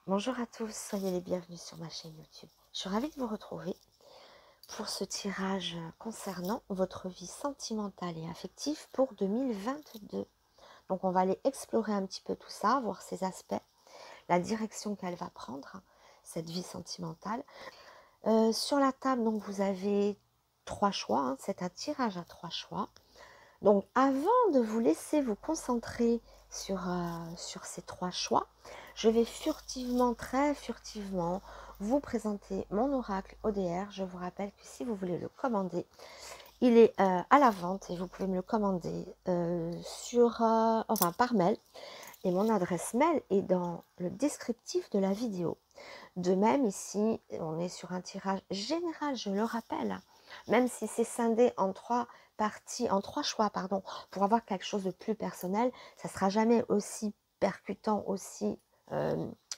Bonjour à tous, soyez les bienvenus sur ma chaîne YouTube. Je suis ravie de vous retrouver pour ce tirage concernant votre vie sentimentale et affective pour 2022. Donc on va aller explorer un petit peu tout ça, voir ses aspects, la direction qu'elle va prendre, cette vie sentimentale. Sur la table, donc vous avez 3 choix, hein, c'est un tirage à 3 choix. Donc avant de vous laisser vous concentrer sur ces 3 choix, je vais furtivement, très furtivement, vous présenter mon oracle ODR. Je vous rappelle que si vous voulez le commander, il est à la vente et vous pouvez me le commander par mail. Et mon adresse mail est dans le descriptif de la vidéo. De même, ici, on est sur un tirage général, je le rappelle, même si c'est scindé en 3 parties, en 3 choix, pardon, pour avoir quelque chose de plus personnel, ça ne sera jamais aussi percutant, aussi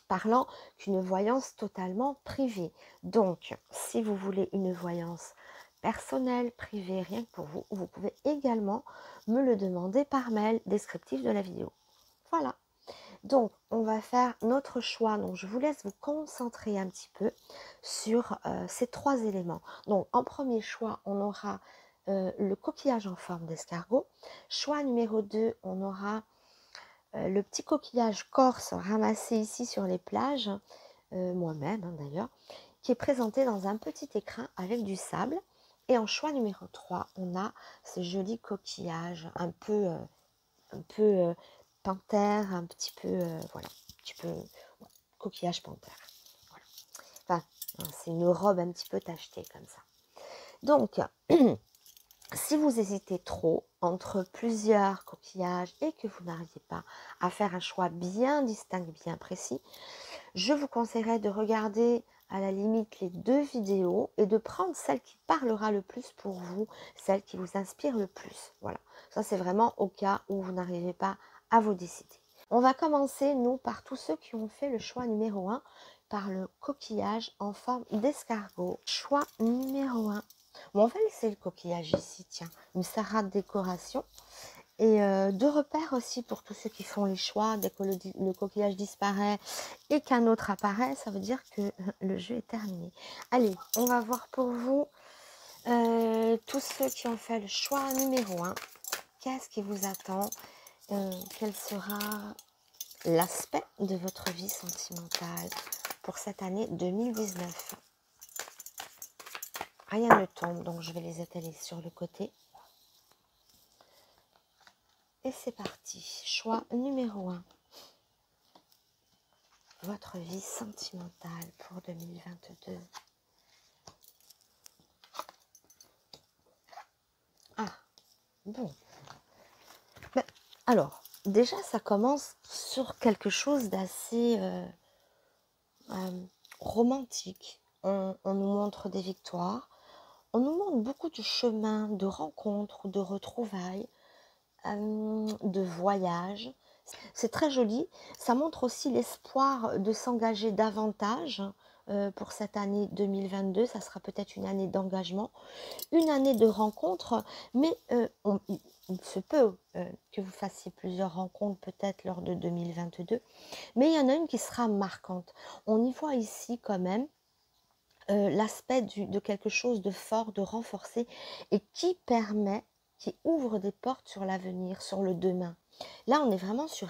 parlant qu'une voyance totalement privée. Donc, si vous voulez une voyance personnelle, privée, rien que pour vous, vous pouvez également me le demander par mail, descriptif de la vidéo. Voilà. Donc, on va faire notre choix. Donc, je vous laisse vous concentrer un petit peu sur ces 3 éléments. Donc, en premier choix, on aura le coquillage en forme d'escargot. Choix numéro 2, on aura le petit coquillage corse ramassé ici sur les plages, moi-même d'ailleurs, qui est présenté dans un petit écrin avec du sable. Et en choix numéro 3, on a ce joli coquillage un peu panthère, un petit peu, voilà, un petit peu ouais, coquillage panthère. Voilà. Enfin, c'est une robe un petit peu tachetée comme ça. Donc, si vous hésitez trop entre plusieurs coquillages et que vous n'arrivez pas à faire un choix bien distinct, bien précis, je vous conseillerais de regarder à la limite les 2 vidéos et de prendre celle qui parlera le plus pour vous, celle qui vous inspire le plus. Voilà, ça c'est vraiment au cas où vous n'arrivez pas à vous décider. On va commencer, nous, par tous ceux qui ont fait le choix numéro 1, par le coquillage en forme d'escargot. Choix numéro 1. Bon, on va laisser le coquillage ici, tiens, une sera de décoration. Et de repères aussi pour tous ceux qui font les choix. Dès que le coquillage disparaît et qu'un autre apparaît, ça veut dire que le jeu est terminé. Allez, on va voir pour vous, tous ceux qui ont fait le choix numéro 1. Qu'est-ce qui vous attend? Quel sera l'aspect de votre vie sentimentale pour cette année 2019? Rien ne tombe, donc je vais les étaler sur le côté. Et c'est parti. Choix numéro 1. Votre vie sentimentale pour 2022. Ah, bon. Ben, alors, déjà, ça commence sur quelque chose d'assez romantique. On nous montre des victoires. On nous montre beaucoup de chemins, de rencontres, de retrouvailles, de voyages. C'est très joli. Ça montre aussi l'espoir de s'engager davantage pour cette année 2022. Ça sera peut-être une année d'engagement, une année de rencontres, mais il se peut que vous fassiez plusieurs rencontres peut-être lors de 2022, mais il y en a une qui sera marquante. On y voit ici quand même l'aspect de quelque chose de fort, de renforcé, et qui permet, qui ouvre des portes sur l'avenir, sur le demain. Là, on est vraiment sur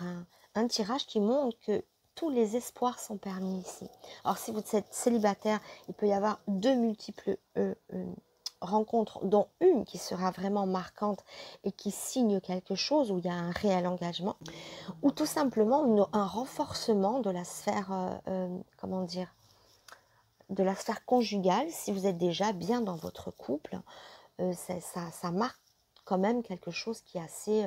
un tirage qui montre que tous les espoirs sont permis ici. Alors, si vous êtes célibataire, il peut y avoir 2 multiples rencontres, dont une qui sera vraiment marquante et qui signe quelque chose, où il y a un réel engagement, ou tout simplement un renforcement de la sphère, comment dire, de la sphère conjugale. Si vous êtes déjà bien dans votre couple, ça marque quand même quelque chose qui est assez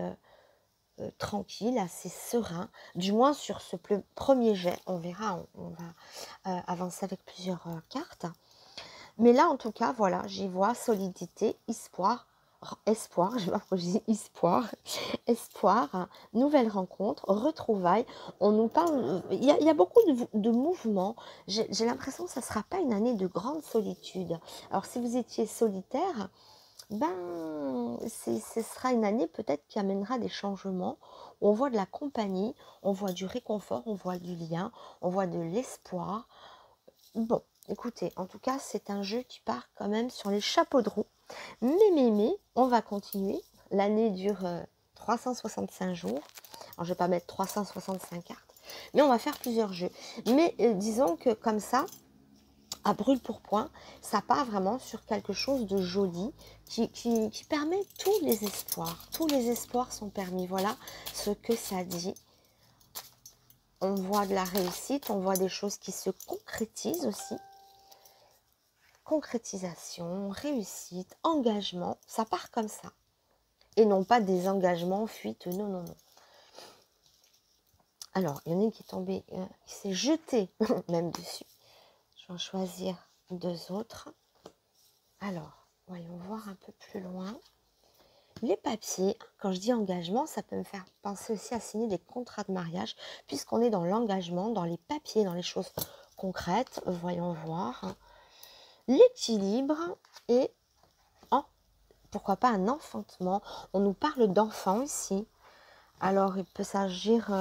tranquille, assez serein, du moins sur ce premier jet. On verra, on va avancer avec plusieurs cartes. Mais là, en tout cas, voilà, j'y vois solidité, espoir, je sais pas pourquoi je dis espoir, nouvelle rencontre, retrouvailles. On nous parle, il y a beaucoup de mouvements. J'ai l'impression que ça ne sera pas une année de grande solitude. Alors, si vous étiez solitaire, Ben, ce sera une année peut-être qui amènera des changements, où on voit de la compagnie, on voit du réconfort, on voit du lien, on voit de l'espoir. Bon, écoutez, en tout cas, c'est un jeu qui part quand même sur les chapeaux de roue. Mais, on va continuer. L'année dure 365 jours. Alors, je vais pas mettre 365 cartes, mais on va faire plusieurs jeux. Mais disons que comme ça, à brûle pour point, ça part vraiment sur quelque chose de joli qui permet tous les espoirs. Tous les espoirs sont permis. Voilà ce que ça dit. On voit de la réussite, on voit des choses qui se concrétisent aussi. Concrétisation, réussite, engagement, ça part comme ça. Et non pas des engagements, fuite, non, non, non. Alors, il y en a une qui est tombée, qui s'est jetée même dessus. Je vais en choisir deux autres. Alors, voyons voir un peu plus loin. Les papiers, quand je dis engagement, ça peut me faire penser aussi à signer des contrats de mariage, puisqu'on est dans l'engagement, dans les papiers, dans les choses concrètes. Voyons voir. L'équilibre et, pourquoi pas, un enfantement. On nous parle d'enfants ici. Alors, il peut s'agir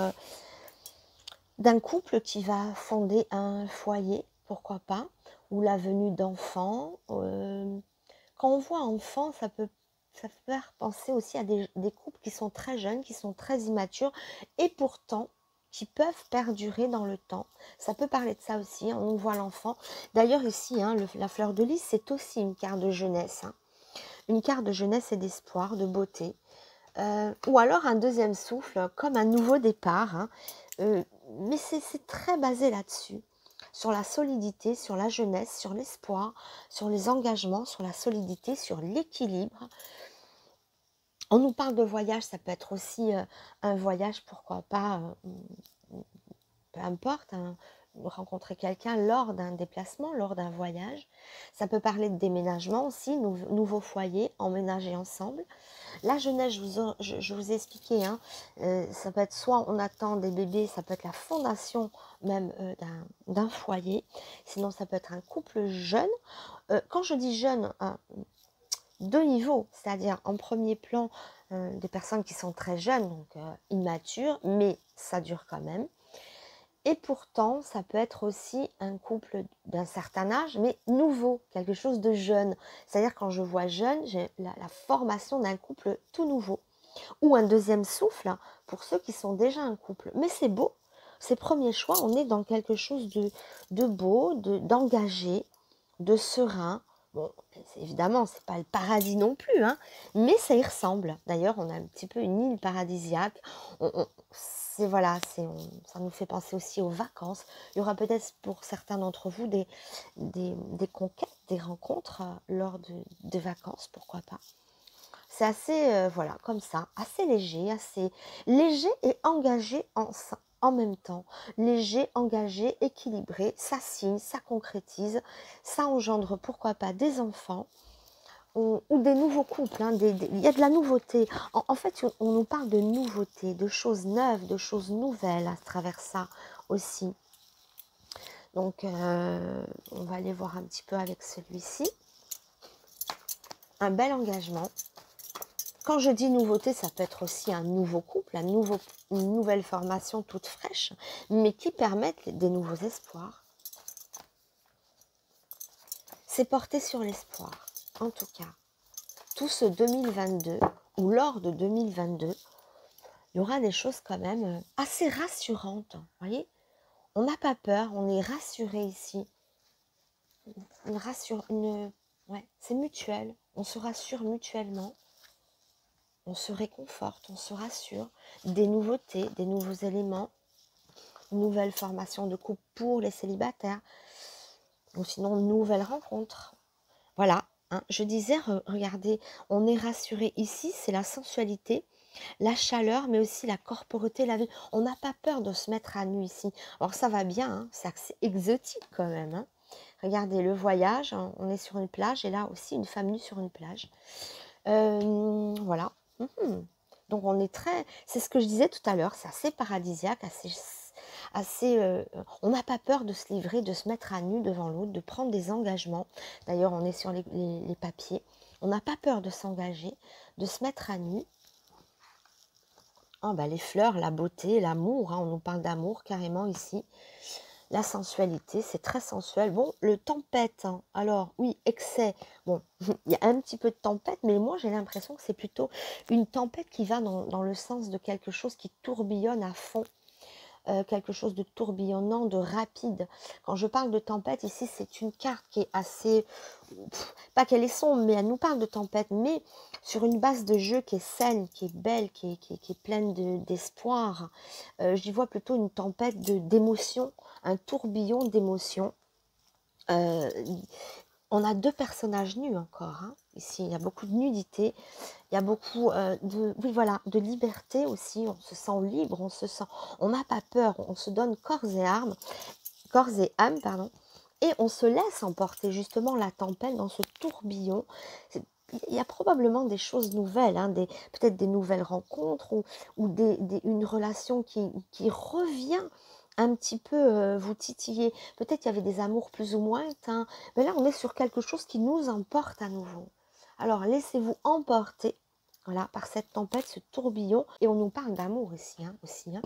d'un couple qui va fonder un foyer, pourquoi pas, ou la venue d'enfants. Quand on voit enfant, ça peut faire penser aussi à des couples qui sont très jeunes, qui sont très immatures, et pourtant qui peuvent perdurer dans le temps. Ça peut parler de ça aussi, hein, on voit l'enfant. D'ailleurs ici, hein, la fleur de lys, c'est aussi une carte de jeunesse. Hein. Une carte de jeunesse et d'espoir, de beauté. Ou alors un deuxième souffle, comme un nouveau départ. Hein. Mais c'est très basé là-dessus, sur la solidité, sur la jeunesse, sur l'espoir, sur les engagements, sur la solidité, sur l'équilibre. On nous parle de voyage, ça peut être aussi un voyage, pourquoi pas, peu importe, rencontrer quelqu'un lors d'un déplacement, lors d'un voyage. Ça peut parler de déménagement aussi, nouveau foyer, emménager ensemble. La jeunesse, je vous ai expliqué, hein, ça peut être soit on attend des bébés, ça peut être la fondation même d'un foyer, sinon ça peut être un couple jeune. Quand je dis jeune, deux niveaux, c'est-à-dire en premier plan des personnes qui sont très jeunes, donc immatures, mais ça dure quand même. Et pourtant, ça peut être aussi un couple d'un certain âge, mais nouveau, quelque chose de jeune. C'est-à-dire quand je vois jeune, j'ai la formation d'un couple tout nouveau. Ou un deuxième souffle pour ceux qui sont déjà un couple. Mais c'est beau, ces premiers choix, on est dans quelque chose de beau, d'engagé, de serein. Bon, évidemment, c'est pas le paradis non plus, hein, mais ça y ressemble. D'ailleurs, on a un petit peu une île paradisiaque. Voilà, ça nous fait penser aussi aux vacances. Il y aura peut-être pour certains d'entre vous des conquêtes, des rencontres lors de vacances, pourquoi pas. C'est assez, voilà, comme ça, assez léger et engagé en même temps. Léger, engagé, équilibré, ça signe, ça concrétise, ça engendre, pourquoi pas, des enfants ou des nouveaux couples. Hein, il y a de la nouveauté. En fait, on nous parle de nouveautés, de choses neuves, de choses nouvelles à travers ça aussi. Donc, on va aller voir un petit peu avec celui-ci. Un bel engagement. Quand je dis nouveauté, ça peut être aussi un nouveau couple, une nouvelle formation toute fraîche, mais qui permettent des nouveaux espoirs. C'est porté sur l'espoir, en tout cas. Tout ce 2022, ou lors de 2022, il y aura des choses quand même assez rassurantes. Vous voyez, on n'a pas peur, on est rassuré ici. Ouais, c'est mutuel, on se rassure mutuellement. On se réconforte, on se rassure, des nouveautés, des nouveaux éléments, une nouvelle formation de couple pour les célibataires, ou sinon nouvelle rencontre. Voilà, hein, je disais, regardez, on est rassuré ici, c'est la sensualité, la chaleur, mais aussi la corporeté, la vie. On n'a pas peur de se mettre à nu ici. Alors ça va bien, hein, c'est assez exotique quand même. Hein. Regardez, le voyage, hein, on est sur une plage, et là aussi une femme nue sur une plage. Voilà. Donc on est c'est ce que je disais tout à l'heure, c'est assez paradisiaque, on n'a pas peur de se livrer, de se mettre à nu devant l'autre, de prendre des engagements. D'ailleurs, on est sur les papiers. On n'a pas peur de s'engager, de se mettre à nu. Oh, bah, les fleurs, la beauté, l'amour, hein, on nous parle d'amour carrément ici. La sensualité, c'est très sensuel. Bon, le tempête, hein, alors oui, excès. Bon, il y a un petit peu de tempête, mais moi j'ai l'impression que c'est plutôt une tempête qui va dans le sens de quelque chose qui tourbillonne à fond. Quelque chose de tourbillonnant, de rapide. Quand je parle de tempête, ici, c'est une carte qui est assez... pas qu'elle est sombre, mais elle nous parle de tempête, mais sur une base de jeu qui est saine, qui est belle, qui est pleine d'espoir. J'y vois plutôt une tempête d'émotions, un tourbillon d'émotions. On a deux personnages nus encore, hein. Ici, il y a beaucoup de nudité, il y a beaucoup oui, voilà, de liberté aussi, on se sent libre, on n'a pas peur, on se donne corps et âme, pardon, et on se laisse emporter justement la tempête dans ce tourbillon. Il y a probablement des choses nouvelles, hein, peut-être des nouvelles rencontres ou une relation qui revient un petit peu vous titiller. Peut-être qu'il y avait des amours plus ou moins éteints, mais là on est sur quelque chose qui nous emporte à nouveau. Alors laissez-vous emporter, voilà, par cette tempête, ce tourbillon, et on nous parle d'amour ici, hein, aussi, hein.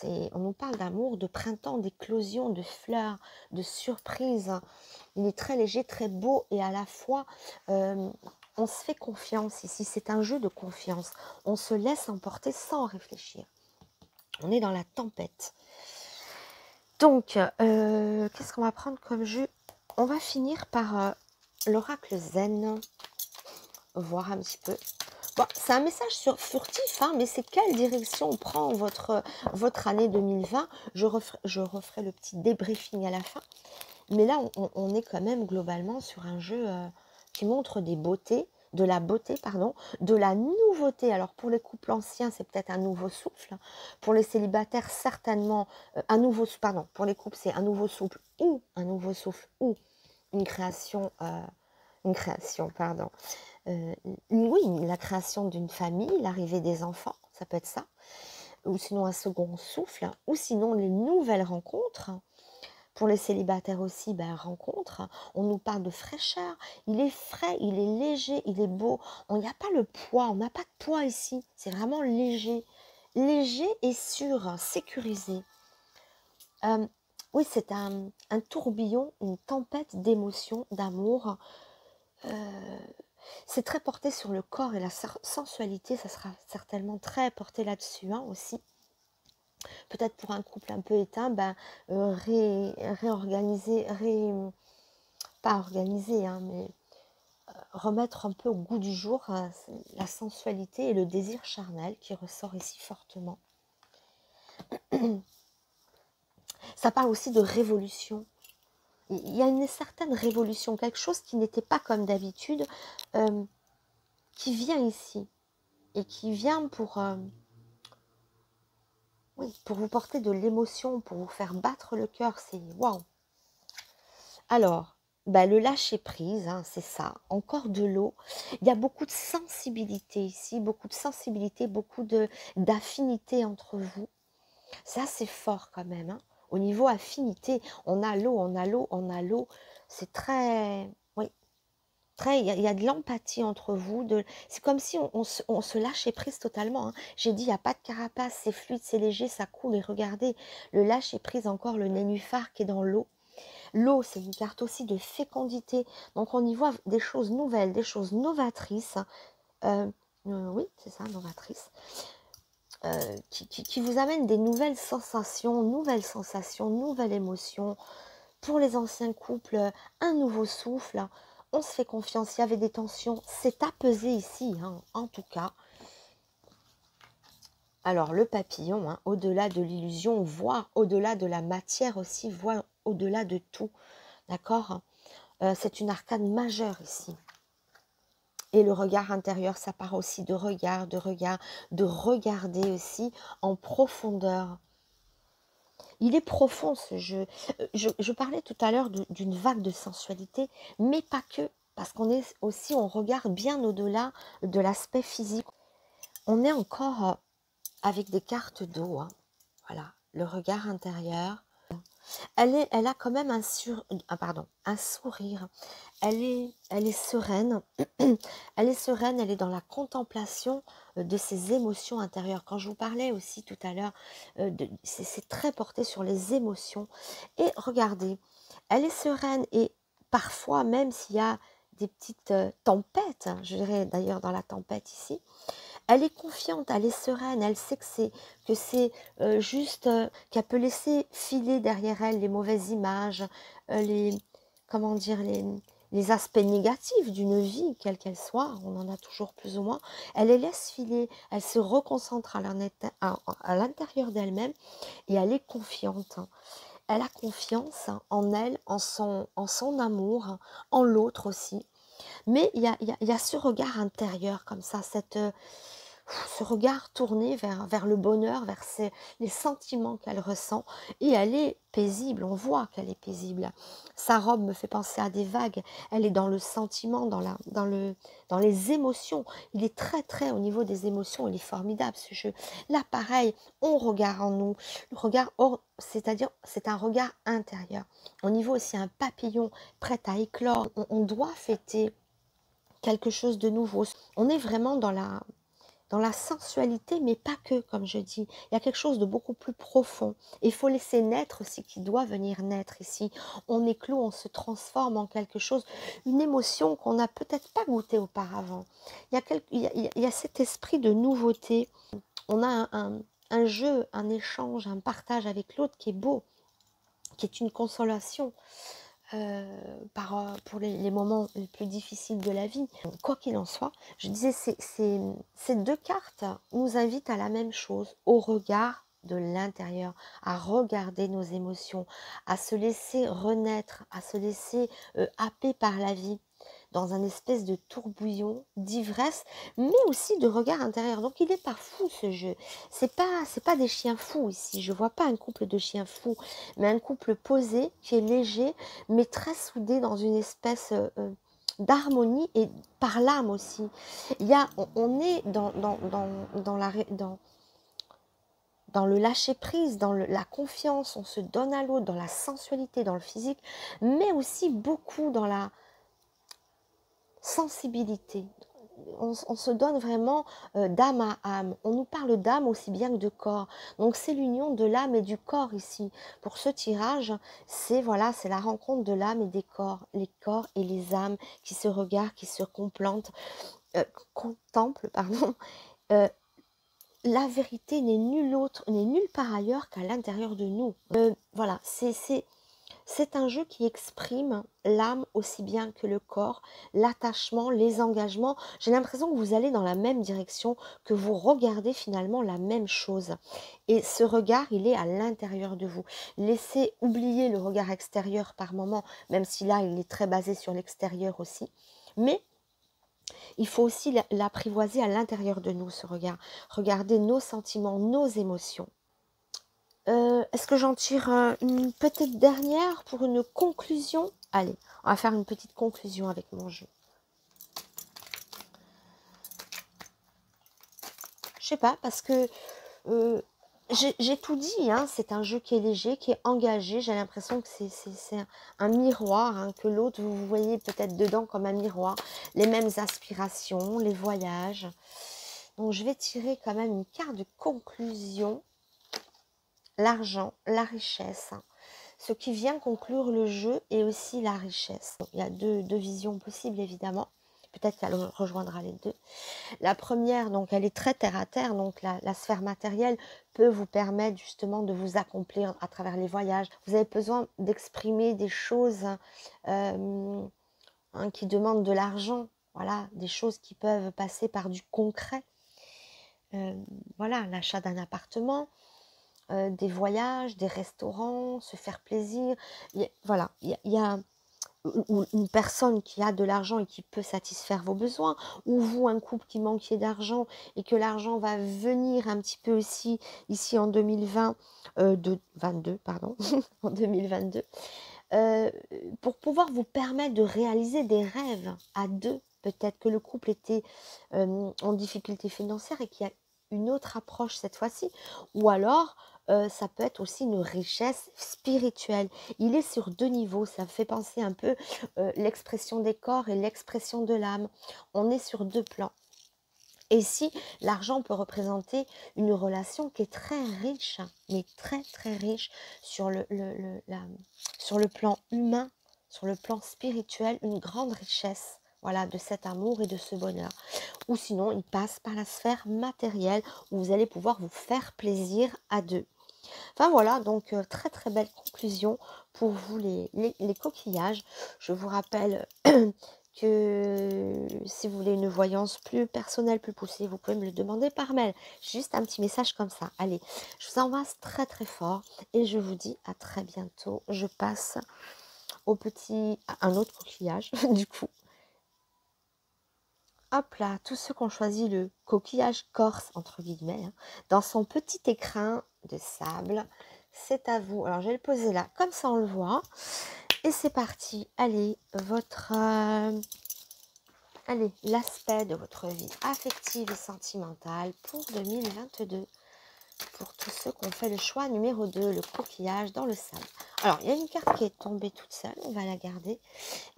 On nous parle d'amour, de printemps, d'éclosion, de fleurs, de surprises. Il est très léger, très beau, et à la fois, on se fait confiance ici. C'est un jeu de confiance. On se laisse emporter sans réfléchir. On est dans la tempête. Donc, qu'est-ce qu'on va prendre comme jeu? On va finir par l'oracle zen. Voir un petit peu. Bon, c'est un message furtif, hein, mais c'est quelle direction prend votre année 2020. Je referai le petit débriefing à la fin. Mais là, on est quand même globalement sur un jeu qui montre de la beauté, pardon, de la nouveauté. Alors pour les couples anciens, c'est peut-être un nouveau souffle. Pour les célibataires, certainement un nouveau souffle. Pardon, pour les couples, c'est un nouveau souffle ou une création, pardon. Oui, la création d'une famille, l'arrivée des enfants, ça peut être ça. Ou sinon un second souffle, ou sinon les nouvelles rencontres. Pour les célibataires aussi, ben, rencontre. On nous parle de fraîcheur. Il est frais, il est léger, il est beau. On n'y a pas le poids, on n'a pas de poids ici. C'est vraiment léger. Léger et sûr, sécurisé. Oui, c'est un tourbillon, une tempête d'émotions, d'amour. C'est très porté sur le corps et la sensualité, ça sera certainement très porté là-dessus, hein, aussi. Peut-être pour un couple un peu éteint, ben, réorganiser, pas organiser, hein, mais remettre un peu au goût du jour la sensualité et le désir charnel qui ressort ici fortement. Ça parle aussi de révolution. Il y a une certaine révolution, quelque chose qui n'était pas comme d'habitude, qui vient ici et qui vient pour vous porter de l'émotion, pour vous faire battre le cœur. C'est waouh. Alors, bah, le lâcher prise, hein, c'est ça. Encore de l'eau. Il y a beaucoup de sensibilité ici, beaucoup de sensibilité, beaucoup d'affinité entre vous. C'est assez fort quand même, hein. Au niveau affinité, on a l'eau, on a l'eau, on a l'eau. C'est très... Oui. Il y a de l'empathie entre vous. C'est comme si on se lâchait prise totalement, hein. J'ai dit, il n'y a pas de carapace, c'est fluide, c'est léger, ça coule. Et regardez, le lâcher prise, encore le nénuphar qui est dans l'eau. L'eau, c'est une carte aussi de fécondité. Donc, on y voit des choses nouvelles, des choses novatrices. Oui, c'est ça, novatrice. Qui vous amène des nouvelles sensations, nouvelles émotions. Pour les anciens couples, un nouveau souffle. On se fait confiance, il y avait des tensions. C'est apaisé ici, hein, en tout cas. Alors, le papillon, hein, au-delà de l'illusion, voire au-delà de la matière aussi, voire au-delà de tout. D'accord? C'est une arcane majeure ici. Et le regard intérieur, ça part aussi de regard, de regarder aussi en profondeur. Il est profond ce jeu. Je parlais tout à l'heure d'une vague de sensualité, mais pas que. Parce qu'on est aussi, on regarde bien au-delà de l'aspect physique. On est encore avec des cartes d'eau, hein. Voilà, le regard intérieur. Elle a quand même un sourire. Elle est sereine. Elle est sereine, elle est dans la contemplation de ses émotions intérieures. Quand je vous parlais aussi tout à l'heure, c'est très porté sur les émotions. Et regardez, elle est sereine et parfois, même s'il y a des petites tempêtes, hein, je dirais d'ailleurs dans la tempête ici, elle est confiante, elle est sereine, elle sait que c'est juste qu'elle peut laisser filer derrière elle les mauvaises images, les comment dire les aspects négatifs d'une vie, quelle qu'elle soit, on en a toujours plus ou moins. Elle les laisse filer, elle se reconcentre à l'intérieur d'elle-même et elle est confiante. Elle a confiance en elle, en son amour, en l'autre aussi. Mais il y a ce regard intérieur comme ça, ce regard tourné vers le bonheur, vers les sentiments qu'elle ressent. Et elle est paisible, on voit qu'elle est paisible. Sa robe me fait penser à des vagues. Elle est dans le sentiment, dans les émotions. Il est très, très, au niveau des émotions, il est formidable ce jeu. Là, pareil, on regarde en nous. Le regard, c'est-à-dire, c'est un regard intérieur. Au niveau aussi, un papillon prêt à éclore. On doit fêter quelque chose de nouveau. On est vraiment dans la sensualité, mais pas que, comme je dis. Il y a quelque chose de beaucoup plus profond. Il faut laisser naître aussi qui doit venir naître ici. On éclot, on se transforme en quelque chose, une émotion qu'on n'a peut-être pas goûtée auparavant. Il y a cet esprit de nouveauté. On a un jeu, un échange, un partage avec l'autre qui est beau, qui est une consolation. Pour les moments les plus difficiles de la vie. Quoi qu'il en soit, je disais, ces deux cartes nous invitent à la même chose, au regard de l'intérieur, à regarder nos émotions, à se laisser renaître, à se laisser happer par la vie dans un espèce de tourbillon, d'ivresse, mais aussi de regard intérieur. Donc il n'est pas fou ce jeu. C'est pas des chiens fous ici. Je vois pas un couple de chiens fous, mais un couple posé, qui est léger, mais très soudé dans une espèce d'harmonie et par l'âme aussi. On est dans le lâcher-prise, dans la confiance, on se donne à l'autre, dans la sensualité, dans le physique, mais aussi beaucoup dans la sensibilité. On se donne vraiment d'âme à âme. On nous parle d'âme aussi bien que de corps. Donc c'est l'union de l'âme et du corps ici. Pour ce tirage, c'est la rencontre de l'âme et des corps. Les corps et les âmes qui se regardent, qui se contemplent, pardon. La vérité n'est nulle part ailleurs qu'à l'intérieur de nous. Voilà, c'est un jeu qui exprime l'âme aussi bien que le corps, l'attachement, les engagements. J'ai l'impression que vous allez dans la même direction, que vous regardez finalement la même chose. Et ce regard, il est à l'intérieur de vous. Laissez oublier le regard extérieur par moment, même si là, il est très basé sur l'extérieur aussi. Mais il faut aussi l'apprivoiser à l'intérieur de nous, ce regard. Regarder nos sentiments, nos émotions. Est-ce que j'en tire une petite dernière pour une conclusion? Allez, on va faire une petite conclusion avec mon jeu. Je sais pas, parce que j'ai tout dit, hein, c'est un jeu qui est léger, qui est engagé. J'ai l'impression que c'est un miroir, hein, que l'autre, vous voyez peut-être dedans comme un miroir. Les mêmes aspirations, les voyages. Donc je vais tirer quand même une carte de conclusion. L'argent, la richesse. Ce qui vient conclure le jeu et aussi la richesse. Donc, il y a deux visions possibles, évidemment. Peut-être qu'elle rejoindra les deux. La première, donc, elle est très terre à terre. Donc, la sphère matérielle peut vous permettre justement de vous accomplir à travers les voyages. Vous avez besoin d'exprimer des choses qui demandent de l'argent. Voilà, des choses qui peuvent passer par du concret. Voilà, l'achat d'un appartement. Des voyages, des restaurants, se faire plaisir. Voilà, il y a une personne qui a de l'argent et qui peut satisfaire vos besoins, ou vous, un couple qui manquait d'argent et que l'argent va venir un petit peu aussi ici en 22, pardon, en 2022, pour pouvoir vous permettre de réaliser des rêves à deux. Peut-être que le couple était en difficulté financière et qu'il y a une autre approche cette fois-ci, ou alors ça peut être aussi une richesse spirituelle. Il est sur 2 niveaux, ça fait penser un peu, l'expression des corps et l'expression de l'âme. On est sur 2 plans. Et si l'argent peut représenter une relation qui est très riche, mais très très riche sur sur le plan humain, sur le plan spirituel, une grande richesse, voilà, de cet amour et de ce bonheur. Ou sinon, il passe par la sphère matérielle où vous allez pouvoir vous faire plaisir à deux. Enfin voilà, donc très très belle conclusion pour vous les coquillages. Je vous rappelle que si vous voulez une voyance plus personnelle, plus poussée, vous pouvez me le demander par mail. Juste un petit message comme ça. Allez, je vous embrasse très très fort et je vous dis à très bientôt. Je passe à un autre coquillage du coup. Hop là, tous ceux qui ont choisi le coquillage corse, entre guillemets, hein, dans son petit écrin de sable, c'est à vous. Alors, je vais le poser là, comme ça on le voit. Et c'est parti. Allez, allez, l'aspect de votre vie affective et sentimentale pour 2022. Pour tous ceux qui ont fait le choix numéro 2, le coquillage dans le sable. Alors, il y a une carte qui est tombée toute seule, on va la garder.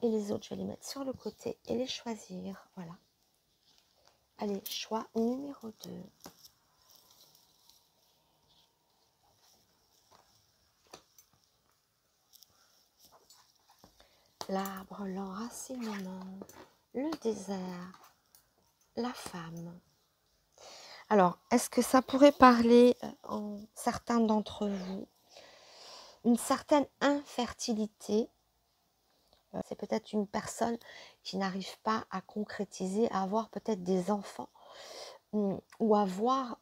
Et les autres, je vais les mettre sur le côté et les choisir. Voilà. Allez, choix numéro 2. L'arbre, l'enracinement, le désert, la femme. Alors, est-ce que ça pourrait parler en certains d'entre vous une certaine infertilité? C'est peut-être une personne qui n'arrive pas à concrétiser, à avoir peut-être des enfants ou avoir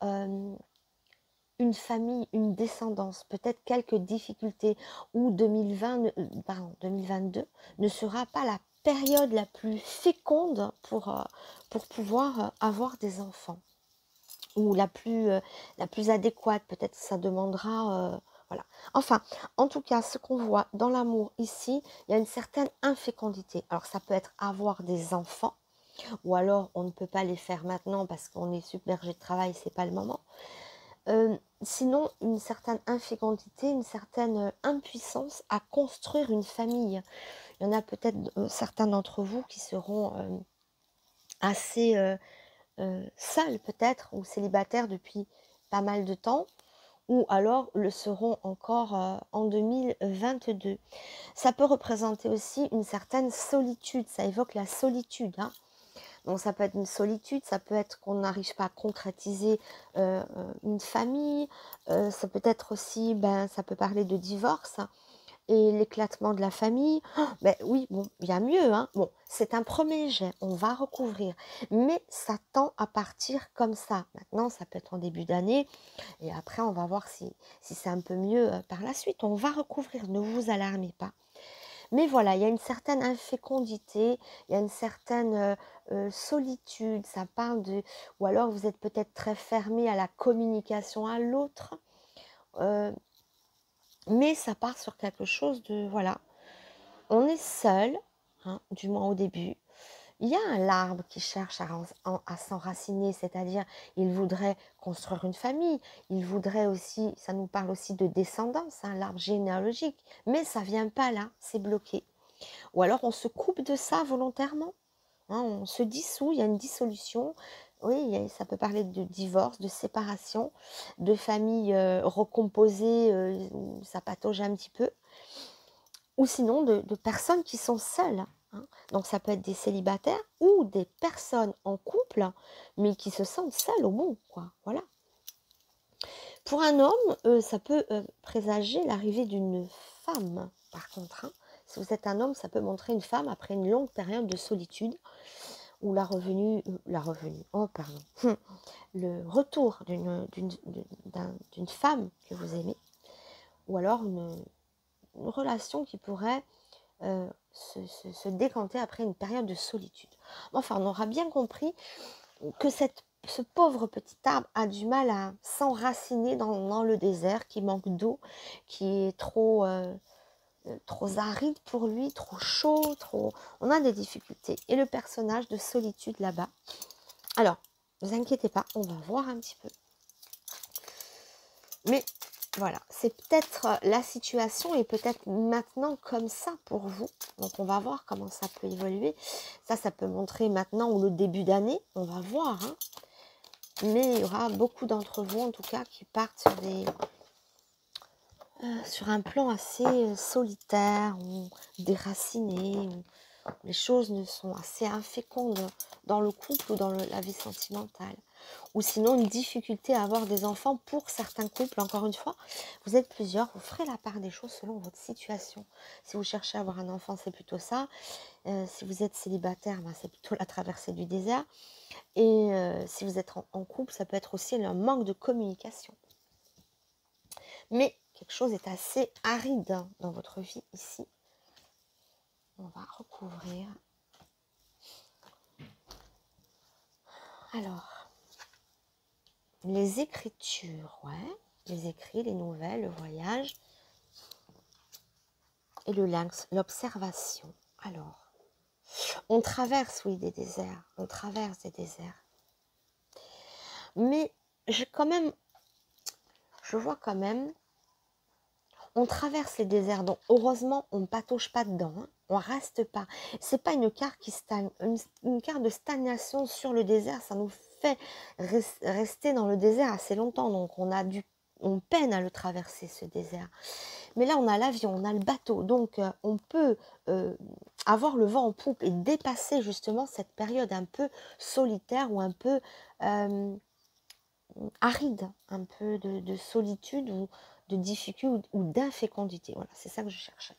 une famille, une descendance, peut-être quelques difficultés, où 2022 ne sera pas la période la plus féconde pour pouvoir avoir des enfants, ou la plus adéquate, peut-être ça demandera, voilà. Enfin, en tout cas, ce qu'on voit dans l'amour ici, il y a une certaine infécondité. Alors ça peut être avoir des enfants, ou alors on ne peut pas les faire maintenant parce qu'on est submergé de travail, c'est pas le moment. Sinon, une certaine infécondité, une certaine impuissance à construire une famille. Il y en a peut-être certains d'entre vous qui seront assez seuls peut-être, ou célibataires depuis pas mal de temps, ou alors le seront encore en 2022. Ça peut représenter aussi une certaine solitude, ça évoque la solitude, hein. Donc ça peut être une solitude, ça peut être qu'on n'arrive pas à concrétiser une famille, ça peut être aussi, ça peut parler de divorce, hein, et l'éclatement de la famille. Oh, oui, bon, il y a mieux, hein. Bon, c'est un premier jet, on va recouvrir, mais ça tend à partir comme ça. Maintenant, ça peut être en début d'année, et après, on va voir si c'est un peu mieux par la suite. On va recouvrir, ne vous alarmez pas. Mais voilà, il y a une certaine infécondité, il y a une certaine solitude, ça parle de... Ou alors vous êtes peut-être très fermé à la communication à l'autre, mais ça part sur quelque chose de... Voilà, on est seul, hein, du moins au début. Il y a un arbre qui cherche à s'enraciner, c'est-à-dire il voudrait construire une famille, il voudrait aussi, ça nous parle aussi de descendance, hein, l'arbre généalogique, mais ça vient pas là, c'est bloqué. Ou alors on se coupe de ça volontairement, hein, on se dissout, il y a une dissolution. Oui, ça peut parler de divorce, de séparation, de famille recomposée, où ça patauge un petit peu, ou sinon de personnes qui sont seules, hein. Donc ça peut être des célibataires ou des personnes en couple, mais qui se sentent seules au monde, quoi. Voilà. Pour un homme, ça peut présager l'arrivée d'une femme, par contre, hein. Si vous êtes un homme, ça peut montrer une femme après une longue période de solitude, ou oh pardon, le retour d'une femme que vous aimez, ou alors une relation qui pourrait se décanter après une période de solitude. Enfin, on aura bien compris que ce pauvre petit arbre a du mal à s'enraciner dans le désert, qui manque d'eau, qui est trop aride pour lui, trop chaud, on a des difficultés. Et le personnage de solitude là-bas. Alors, ne vous inquiétez pas, on va voir un petit peu. Mais Voilà, c'est peut-être la situation est peut-être maintenant comme ça pour vous. Donc on va voir comment ça peut évoluer. Ça peut montrer maintenant ou le début d'année, on va voir. Hein. Mais il y aura beaucoup d'entre vous en tout cas qui partent sur sur un plan assez solitaire ou déraciné. Ou les choses ne sont assez infécondes dans le couple ou dans la vie sentimentale. Ou sinon une difficulté à avoir des enfants pour certains couples. Encore une fois, vous êtes plusieurs, vous ferez la part des choses selon votre situation. Si vous cherchez à avoir un enfant, c'est plutôt ça. Si vous êtes célibataire, ben, c'est plutôt la traversée du désert. Et si vous êtes en couple, ça peut être aussi un manque de communication. Mais quelque chose est assez aride hein, dans votre vie ici. On va recouvrir. Alors, les écritures, ouais. Les écrits, les nouvelles, le voyage. Et le lynx, l'observation. Alors, on traverse, oui, des déserts. On traverse des déserts. Mais je vois quand même, on traverse les déserts. Donc, heureusement, on ne patauge pas dedans. Hein. On reste pas. C'est pas une carte qui stagne. Une carte de stagnation sur le désert, ça nous fait rester dans le désert assez longtemps. Donc, on peine à le traverser, ce désert. Mais là, on a l'avion, on a le bateau. Donc, on peut avoir le vent en poupe et dépasser justement cette période un peu solitaire ou un peu aride, un peu de solitude ou de difficulté ou d'infécondité. Voilà, c'est ça que je cherchais.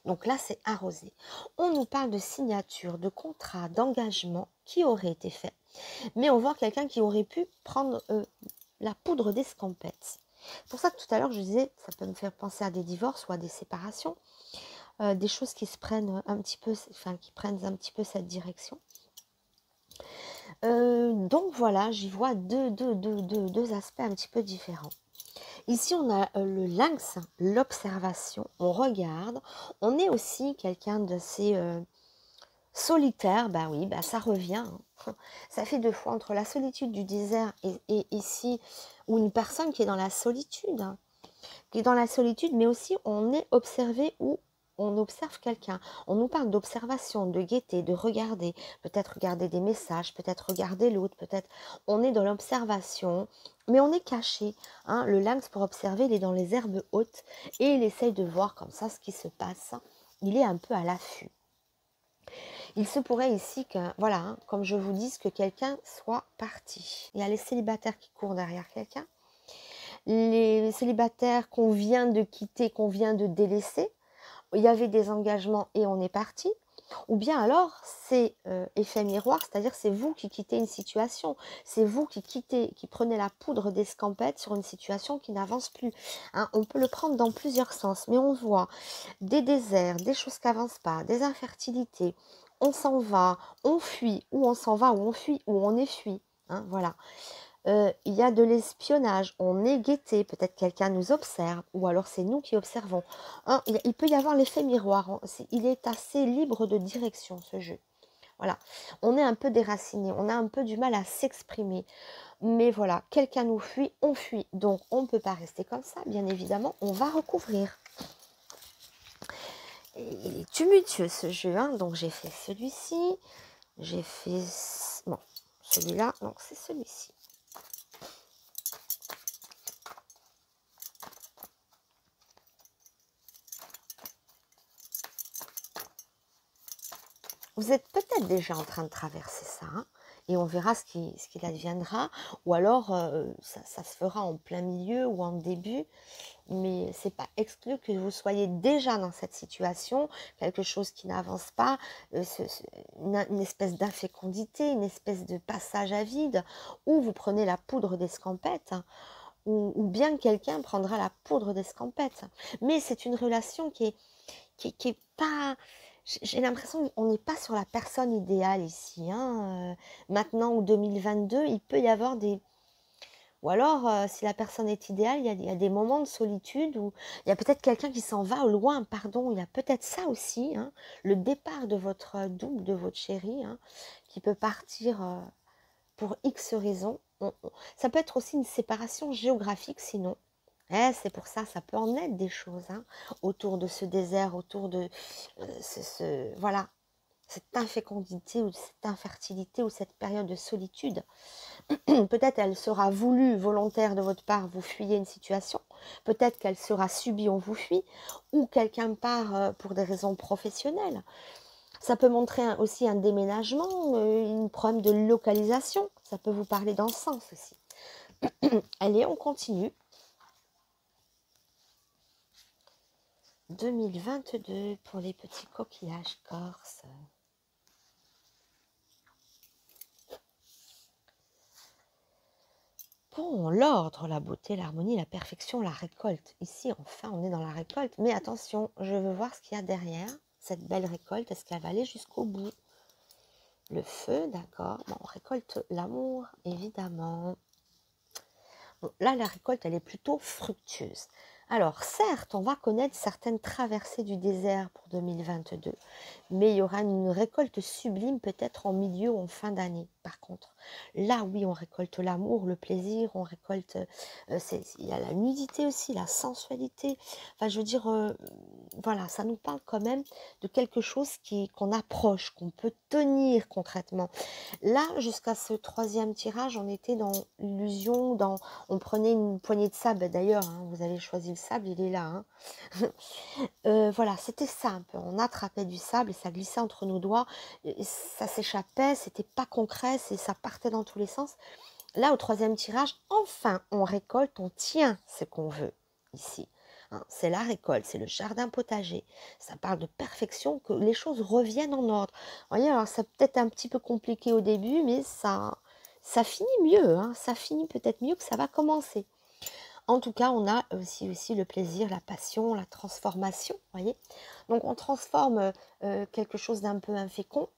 Donc là, c'est arrosé. On nous parle de signature, de contrat, d'engagement qui aurait été fait. Mais on voit quelqu'un qui aurait pu prendre la poudre d'escampette. C'est pour ça que tout à l'heure, je disais, ça peut me faire penser à des divorces ou à des séparations, des choses qui se prennent un petit peu, enfin, qui prennent un petit peu cette direction. Donc voilà, j'y vois deux aspects un petit peu différents. Ici, on a le lynx, l'observation, on regarde. On est aussi quelqu'un d'assez solitaire, bah oui, bah ça revient. Hein. Ça fait deux fois entre la solitude du désert et ici, ou une personne qui est dans la solitude, hein, qui est dans la solitude, mais aussi on est observé ou on observe quelqu'un. On nous parle d'observation, de gaieté, de regarder, peut-être regarder des messages, peut-être regarder l'autre, peut-être on est dans l'observation, mais on est caché. Hein. Le lynx, pour observer, il est dans les herbes hautes et il essaye de voir comme ça ce qui se passe. Il est un peu à l'affût. Il se pourrait ici que, voilà, hein, comme je vous dis, que quelqu'un soit parti. Il y a les célibataires qui courent derrière quelqu'un. Les célibataires qu'on vient de quitter, qu'on vient de délaisser, il y avait des engagements et on est parti, ou bien alors c'est effet miroir, c'est-à-dire c'est vous qui quittez une situation, c'est vous qui prenez la poudre d'escampette sur une situation qui n'avance plus. Hein, on peut le prendre dans plusieurs sens, mais on voit des déserts, des choses qui n'avancent pas, des infertilités, on s'en va, on fuit, ou on s'en va, ou on fuit, ou on est fui. Hein, voilà. Il y a de l'espionnage, on est guetté, peut-être quelqu'un nous observe, ou alors c'est nous qui observons. Hein, il peut y avoir l'effet miroir, il est assez libre de direction ce jeu. Voilà, on est un peu déraciné, on a un peu du mal à s'exprimer. Mais voilà, quelqu'un nous fuit, on fuit. Donc on ne peut pas rester comme ça, bien évidemment, on va recouvrir. Et il est tumultueux ce jeu, hein. Donc j'ai fait celui-ci, j'ai fait... Bon, celui-là, donc c'est celui-ci. Vous êtes peut-être déjà en train de traverser ça, hein, et on verra ce qu'il adviendra, ou alors ça se fera en plein milieu ou en début, mais c'est pas exclu que vous soyez déjà dans cette situation, quelque chose qui n'avance pas, une espèce d'infécondité, une espèce de passage à vide, où vous prenez la poudre d'escampette, hein, ou bien quelqu'un prendra la poudre d'escampette. Mais c'est une relation qui est pas... J'ai l'impression qu'on n'est pas sur la personne idéale ici. Hein. Maintenant, ou 2022, il peut y avoir des... Ou alors, si la personne est idéale, il y a des moments de solitude où il y a peut-être quelqu'un qui s'en va au loin, pardon. Il y a peut-être ça aussi, hein, le départ de votre double, de votre chéri, hein, qui peut partir pour X raisons. Ça peut être aussi une séparation géographique sinon. C'est pour ça, ça peut en être des choses, hein, autour de ce désert, autour de voilà, cette infécondité ou cette infertilité ou cette période de solitude. Peut-être elle sera voulue, volontaire de votre part, vous fuyez une situation. Peut-être qu'elle sera subie, on vous fuit. Ou quelqu'un part pour des raisons professionnelles. Ça peut montrer aussi un déménagement, un problème de localisation. Ça peut vous parler dans ce sens aussi. Allez, on continue. 2022 pour les petits coquillages corses. Bon, l'ordre, la beauté, l'harmonie, la perfection, la récolte. Ici, enfin, on est dans la récolte. Mais attention, je veux voir ce qu'il y a derrière cette belle récolte. Est-ce qu'elle va aller jusqu'au bout? Le feu, d'accord. Bon, on récolte l'amour, évidemment. Bon, là, la récolte, elle est plutôt fructueuse. Alors, certes, on va connaître certaines traversées du désert pour 2022, mais il y aura une récolte sublime peut-être en milieu ou en fin d'année. Par contre, là, oui, on récolte l'amour, le plaisir, on récolte, il y a la nudité aussi, la sensualité. Enfin, je veux dire, voilà, ça nous parle quand même de quelque chose qu'on approche, qu'on peut tenir concrètement. Là, jusqu'à ce troisième tirage, on était dans l'illusion, on prenait une poignée de sable. D'ailleurs, hein, vous avez choisi le sable, il est là. Hein. Voilà, c'était ça un peu. On attrapait du sable et ça glissait entre nos doigts. Et ça s'échappait, c'était pas concret, ça partait dans tous les sens. Là, au troisième tirage, enfin, on récolte, on tient ce qu'on veut ici. Hein, c'est la récolte, c'est le jardin potager. Ça parle de perfection, que les choses reviennent en ordre. Vous voyez, alors ça peut être un petit peu compliqué au début, mais ça finit mieux. Hein, ça finit peut-être mieux que ça va commencer. En tout cas, on a aussi le plaisir, la passion, la transformation, voyez. Donc, on transforme quelque chose d'un peu infécond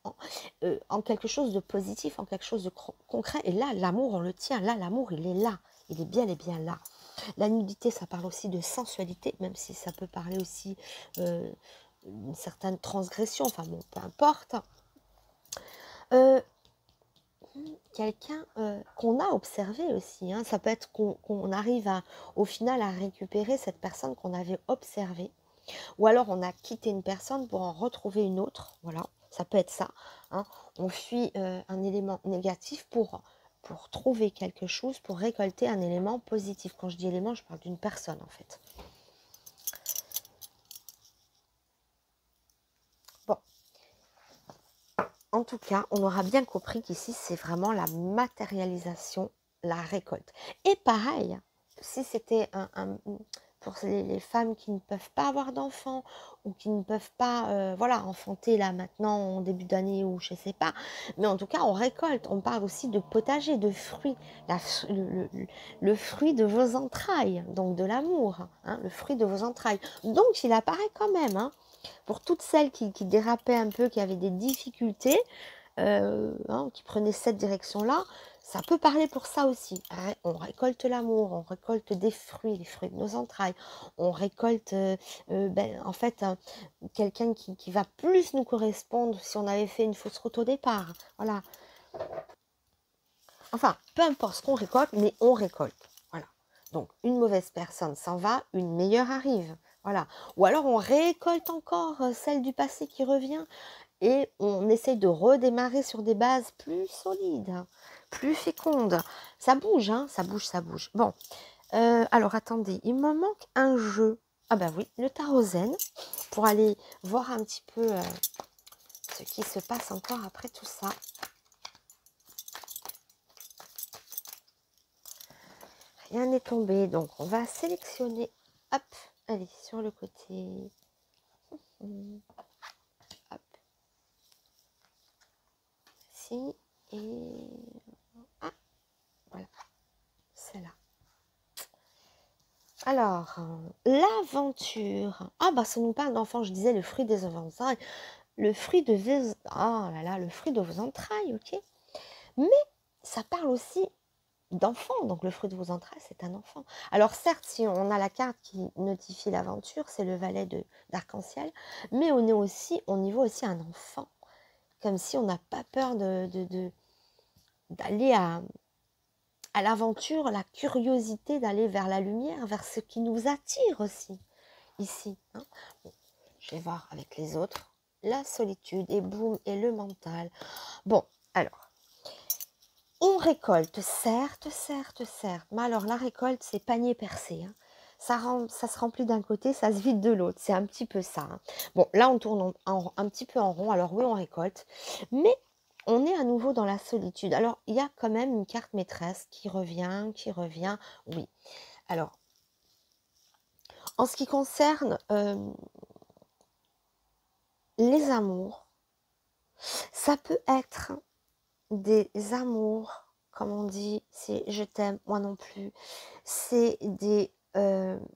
en quelque chose de positif, en quelque chose de concret. Et là, l'amour, on le tient. Là, l'amour, il est là. Il est bien et bien là. La nudité, ça parle aussi de sensualité, même si ça peut parler aussi d'une certaine transgression. Enfin, bon, peu importe. Quelqu'un qu'on a observé aussi. Hein. Ça peut être qu'on arrive au final à récupérer cette personne qu'on avait observée. Ou alors on a quitté une personne pour en retrouver une autre. Voilà, ça peut être ça. Hein. On fuit un élément négatif pour trouver quelque chose, pour récolter un élément positif. Quand je dis élément, je parle d'une personne en fait. Bon. En tout cas, on aura bien compris qu'ici, c'est vraiment la matérialisation, la récolte. Et pareil, si c'était pour les femmes qui ne peuvent pas avoir d'enfants ou qui ne peuvent pas voilà, enfanter là maintenant en début d'année ou je ne sais pas, mais en tout cas, on récolte. On parle aussi de potager, de fruits, le fruit de vos entrailles, donc de l'amour, hein, le fruit de vos entrailles. Donc, il apparaît quand même, hein. Pour toutes celles qui dérapaient un peu, qui avaient des difficultés, hein, qui prenaient cette direction-là, ça peut parler pour ça aussi. On récolte l'amour, on récolte des fruits, les fruits de nos entrailles. On récolte, en fait, quelqu'un qui va plus nous correspondre si on avait fait une fausse route au départ. Voilà. Enfin, peu importe ce qu'on récolte, mais on récolte. Voilà. Donc, une mauvaise personne s'en va, une meilleure arrive. Voilà. Ou alors, on récolte encore celle du passé qui revient et on essaye de redémarrer sur des bases plus solides, hein, plus fécondes. Ça bouge, hein, ça bouge, ça bouge. Bon, alors attendez, il me manque un jeu. Ah bah oui, le tarot zen, pour aller voir un petit peu ce qui se passe encore après tout ça. Rien n'est tombé, donc on va sélectionner, hop, allez, sur le côté, hop, ici, et, ah, voilà, celle-là. Alors, l'aventure, ah bah ça nous parle d'enfant, je disais le fruit des entrailles, le fruit de vos, oh là là, le fruit de vos entrailles, ok, mais ça parle aussi d'enfant, donc le fruit de vos entrailles, c'est un enfant. Alors certes, si on a la carte qui notifie l'aventure, c'est le valet d'arc-en-ciel, mais on y voit aussi un enfant, comme si on n'a pas peur d'aller à à l'aventure, la curiosité d'aller vers la lumière, vers ce qui nous attire aussi, ici. Hein. Bon, je vais voir avec les autres. La solitude, et boum, et le mental. Bon, alors, on récolte, certes, certes, certes. Mais alors, la récolte, c'est panier percé. Hein. Ça se remplit d'un côté, ça se vide de l'autre. C'est un petit peu ça. Hein. Bon, là, on tourne un petit peu en rond. Alors oui, on récolte. Mais on est à nouveau dans la solitude. Alors, il y a quand même une carte maîtresse qui revient, qui revient. Oui. Alors, en ce qui concerne les amours, ça peut être des amours, comme on dit, c'est je t'aime, moi non plus. C'est des,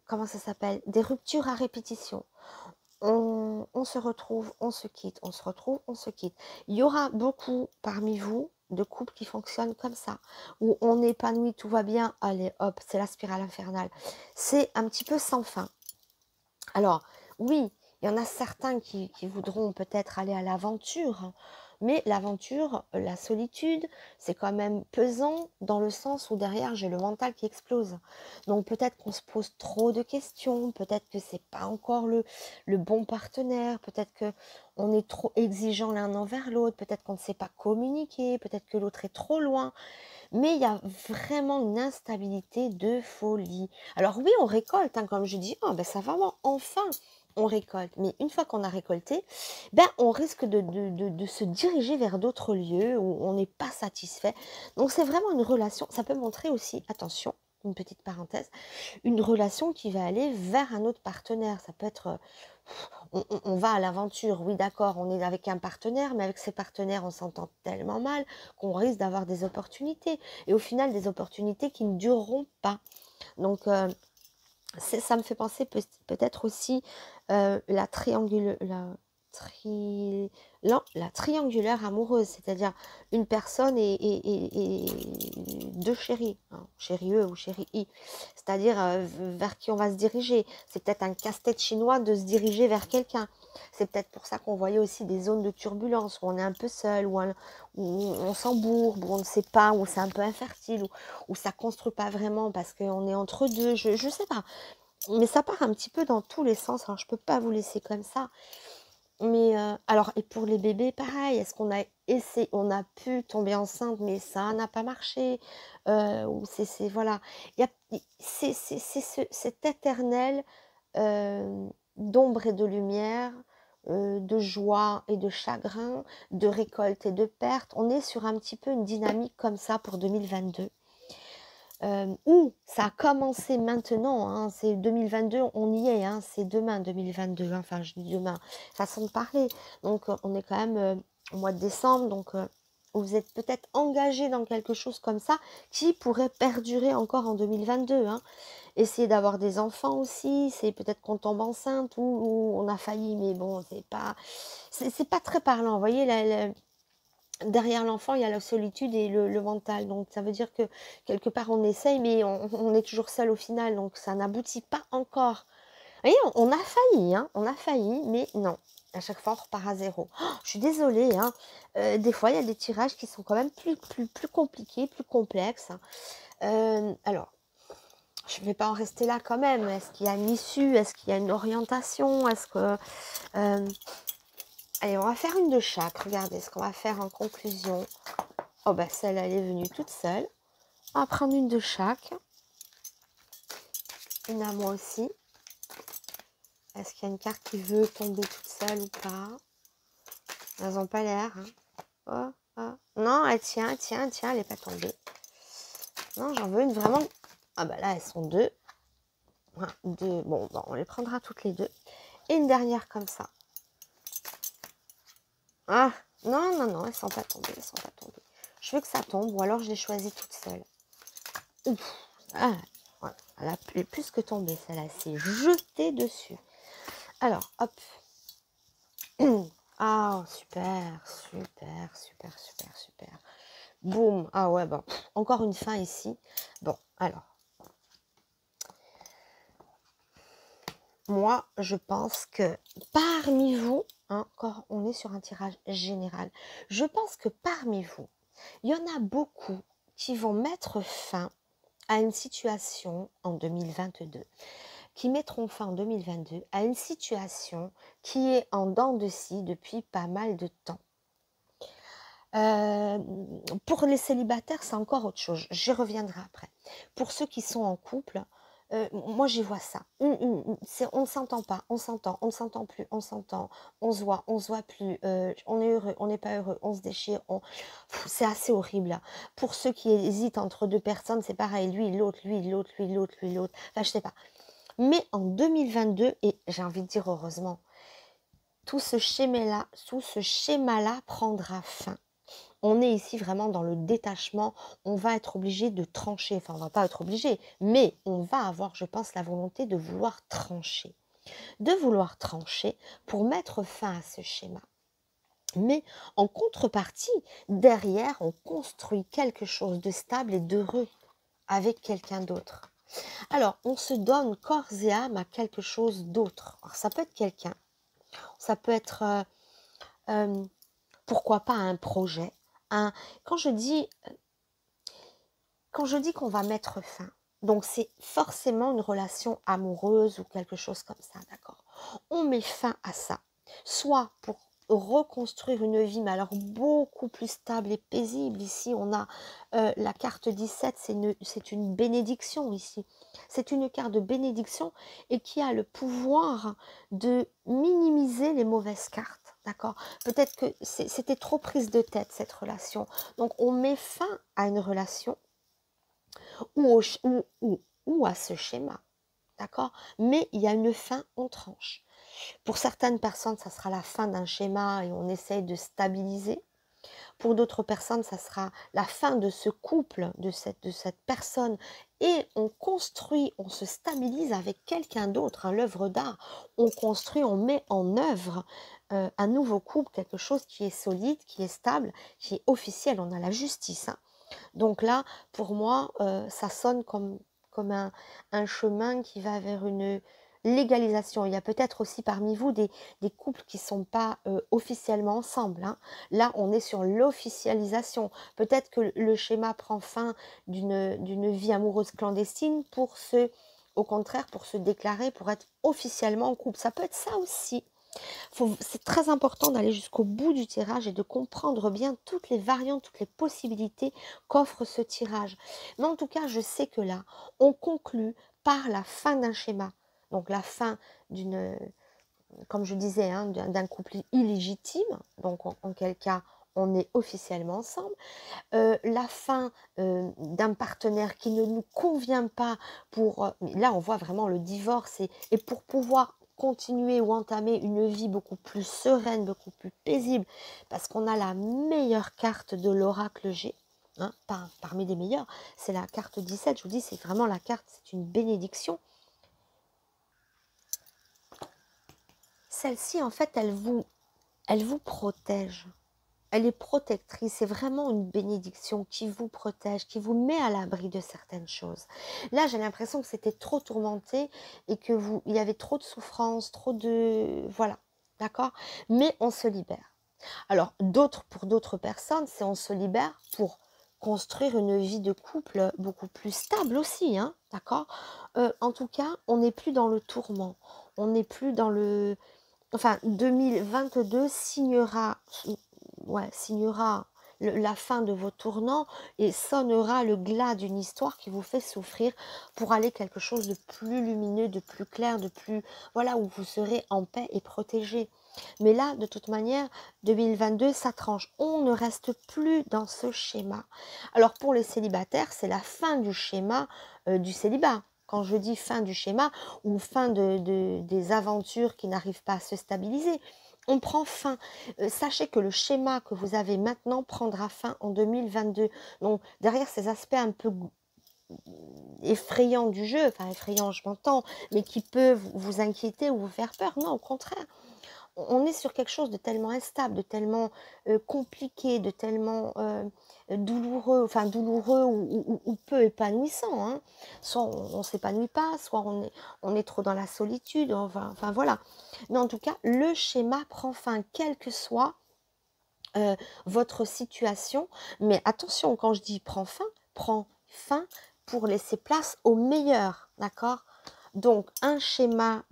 comment ça s'appelle? Des ruptures à répétition. On se retrouve, on se quitte, on se retrouve, on se quitte. Il y aura beaucoup parmi vous de couples qui fonctionnent comme ça, où on épanouit, tout va bien, allez hop, c'est la spirale infernale. C'est un petit peu sans fin. Alors, oui, il y en a certains qui voudront peut-être aller à l'aventure, hein, mais l'aventure, la solitude, c'est quand même pesant dans le sens où derrière, j'ai le mental qui explose. Donc peut-être qu'on se pose trop de questions, peut-être que c'est pas encore le bon partenaire, peut-être que on est trop exigeant l'un envers l'autre, peut-être qu'on ne sait pas communiquer, peut-être que l'autre est trop loin. Mais il y a vraiment une instabilité de folie. Alors oui, on récolte, hein, comme je dis, oh, ben ça va, enfin, on récolte. Mais une fois qu'on a récolté, ben, on risque de se diriger vers d'autres lieux où on n'est pas satisfait. Donc c'est vraiment une relation, ça peut montrer aussi, attention, une petite parenthèse, une relation qui va aller vers un autre partenaire. Ça peut être, on va à l'aventure, oui d'accord, on est avec un partenaire, mais avec ces partenaires, on s'entend tellement mal qu'on risque d'avoir des opportunités. Et au final, des opportunités qui ne dureront pas. Donc, ça me fait penser peut-être aussi la triangulaire amoureuse, c'est-à-dire une personne et deux chéris, hein, chéri E ou chéri I, c'est-à-dire vers qui on va se diriger. C'est peut-être un casse-tête chinois de se diriger vers quelqu'un. C'est peut-être pour ça qu'on voyait aussi des zones de turbulence où on est un peu seul, où on s'embourbe, où on ne sait pas, où c'est un peu infertile, où ça ne construit pas vraiment parce qu'on est entre deux, je ne sais pas. Mais ça part un petit peu dans tous les sens, alors je peux pas vous laisser comme ça. Mais alors, et pour les bébés, pareil, est-ce qu'on a essayé, on a pu tomber enceinte, mais ça n'a pas marché, ou voilà, il y a, cet éternel d'ombre et de lumière, de joie et de chagrin, de récolte et de perte. On est sur un petit peu une dynamique comme ça pour 2022. Où ça a commencé maintenant, hein, c'est 2022, on y est, hein, c'est demain 2022, hein, enfin je dis demain, façon de parler. Donc on est quand même au mois de décembre, donc vous êtes peut-être engagé dans quelque chose comme ça qui pourrait perdurer encore en 2022. Hein. Essayez d'avoir des enfants aussi, c'est peut-être qu'on tombe enceinte ou on a failli, mais bon, c'est pas très parlant. Vous voyez, derrière l'enfant, il y a la solitude et le mental. Donc, ça veut dire que quelque part, on essaye, mais on est toujours seul au final. Donc, ça n'aboutit pas encore. Vous voyez, on a failli, hein, on a failli, mais non. À chaque fois, on repart à zéro. Oh, je suis désolée. Hein. Des fois, il y a des tirages qui sont quand même plus compliqués, plus complexes. Alors, je ne vais pas en rester là quand même. Est-ce qu'il y a une issue? Est-ce qu'il y a une orientation? Est-ce que... allez, on va faire une de chaque. Regardez ce qu'on va faire en conclusion. Oh, bah celle-là, elle est venue toute seule. On va prendre une de chaque. Une à moi aussi. Est-ce qu'il y a une carte qui veut tomber toute seule ou pas? Elles n'ont pas l'air. Hein. Oh, oh. Non, elle tient, elle n'est pas tombée. Non, j'en veux une vraiment... Ah bah là, elles sont deux. Deux. Bon, on les prendra toutes les deux. Et une dernière comme ça. Ah, non, elles sont pas tombées, Je veux que ça tombe, ou alors je l'ai choisie toute seule. Ouf, ah, voilà. Elle est plus que tombée, celle-là, s'est jetée dessus. Alors, hop. Ah, super. Boum. Ah ouais, bon, encore une fin ici. Bon, alors. Moi, je pense que parmi vous, hein, encore on est sur un tirage général, je pense que parmi vous, il y en a beaucoup qui vont mettre fin à une situation en 2022, qui mettront fin en 2022 à une situation qui est en dents de scie depuis pas mal de temps. Pour les célibataires, c'est encore autre chose. J'y reviendrai après. Pour ceux qui sont en couple, moi j'y vois ça. On ne s'entend pas, on s'entend, on ne s'entend plus, on s'entend, on se voit plus, on est heureux, on n'est pas heureux, on se déchire. C'est assez horrible là. Pour ceux qui hésitent entre deux personnes, c'est pareil, lui, l'autre, lui, l'autre, lui, l'autre, lui, l'autre. Enfin, je sais pas. Mais en 2022, et j'ai envie de dire heureusement, tout ce schéma-là prendra fin. On est ici vraiment dans le détachement, on va être obligé de trancher, enfin on va pas être obligé, mais on va avoir, je pense, la volonté de vouloir trancher. De vouloir trancher pour mettre fin à ce schéma. Mais en contrepartie, derrière, on construit quelque chose de stable et d'heureux avec quelqu'un d'autre. Alors, on se donne corps et âme à quelque chose d'autre. Alors, ça peut être quelqu'un, ça peut être, pourquoi pas un projet. Quand je dis qu'on va mettre fin, donc c'est forcément une relation amoureuse ou quelque chose comme ça, d'accord? On met fin à ça, soit pour reconstruire une vie, mais alors beaucoup plus stable et paisible. Ici, on a la carte 17, c'est une bénédiction ici. C'est une carte de bénédiction et qui a le pouvoir de minimiser les mauvaises cartes, d'accord? Peut-être que c'était trop prise de tête, cette relation. Donc, on met fin à une relation ou à ce schéma, d'accord? Mais il y a une fin, on tranche. Pour certaines personnes, ça sera la fin d'un schéma et on essaye de stabiliser. Pour d'autres personnes, ça sera la fin de ce couple, de cette personne. Et on construit, on se stabilise avec quelqu'un d'autre, hein, l'œuvre d'art. On construit, on met en œuvre un nouveau couple, quelque chose qui est solide, qui est stable, qui est officiel. On a la justice, hein. Donc là, pour moi, ça sonne comme un chemin qui va vers une légalisation. Il y a peut-être aussi parmi vous des couples qui ne sont pas officiellement ensemble, hein. Là, on est sur l'officialisation. Peut-être que le schéma prend fin d'une vie amoureuse clandestine au contraire, pour se déclarer, pour être officiellement en couple. Ça peut être ça aussi. C'est très important d'aller jusqu'au bout du tirage et de comprendre bien toutes les variantes, toutes les possibilités qu'offre ce tirage. Mais en tout cas, je sais que là, on conclut par la fin d'un schéma. Donc la fin comme je disais, hein, d'un couple illégitime, donc en quel cas on est officiellement ensemble, la fin d'un partenaire qui ne nous convient pas là on voit vraiment le divorce et pour pouvoir continuer ou entamer une vie beaucoup plus sereine, beaucoup plus paisible, parce qu'on a la meilleure carte de l'oracle G, hein, parmi les meilleures, c'est la carte 17, je vous dis, c'est vraiment la carte, c'est une bénédiction. Celle-ci, en fait, elle vous protège. Elle est protectrice, c'est vraiment une bénédiction qui vous protège, qui vous met à l'abri de certaines choses. Là, j'ai l'impression que c'était trop tourmenté et il y avait trop de souffrance, voilà, d'accord? Mais on se libère. Alors, pour d'autres personnes, c'est on se libère pour construire une vie de couple beaucoup plus stable aussi, hein, d'accord? En tout cas, on n'est plus dans le tourment, on n'est plus dans le... Enfin, 2022 signera la fin de vos tournants et sonnera le glas d'une histoire qui vous fait souffrir pour aller quelque chose de plus lumineux, de plus clair, voilà, où vous serez en paix et protégé. Mais là, de toute manière, 2022, ça tranche. On ne reste plus dans ce schéma. Alors, pour les célibataires, c'est la fin du schéma du célibat. Quand je dis fin du schéma ou fin des aventures qui n'arrivent pas à se stabiliser, on prend fin. Sachez que le schéma que vous avez maintenant prendra fin en 2022. Donc, derrière ces aspects un peu effrayants du jeu, enfin effrayants, je m'entends, mais qui peuvent vous inquiéter ou vous faire peur, non, au contraire. On est sur quelque chose de tellement instable, de tellement compliqué, de tellement douloureux, enfin douloureux ou peu épanouissant, hein. Soit on ne s'épanouit pas, soit on est trop dans la solitude, enfin voilà. Mais en tout cas, le schéma prend fin, quelle que soit votre situation. Mais attention, quand je dis prend fin, prend fin pour laisser place au meilleur, d'accord? Donc, un schéma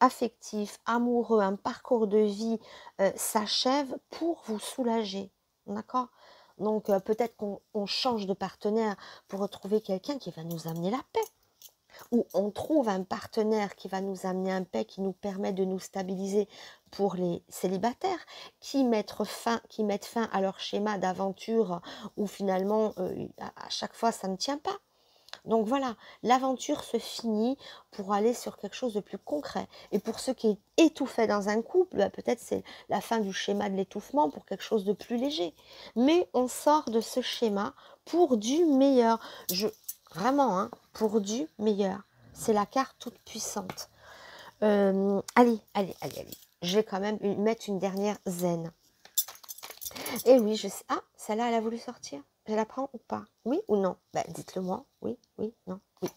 affectif, amoureux, un parcours de vie s'achève pour vous soulager, d'accord? Donc, peut-être qu'on change de partenaire pour retrouver quelqu'un qui va nous amener la paix. Ou on trouve un partenaire qui va nous amener un paix, qui nous permet de nous stabiliser pour les célibataires, qui mettent fin à leur schéma d'aventure où finalement, à chaque fois, ça ne tient pas. Donc voilà, l'aventure se finit pour aller sur quelque chose de plus concret. Et pour ceux qui étouffaient dans un couple, bah, peut-être c'est la fin du schéma de l'étouffement pour quelque chose de plus léger. Mais on sort de ce schéma pour du meilleur. Vraiment, hein, pour du meilleur. C'est la carte toute puissante. Allez. Je vais quand même mettre une dernière zen. Et oui, je sais. Ah, celle-là, elle a voulu sortir. Je la prends ou pas? Oui ou non? Ben, dites-le moi. Oui, non, oui.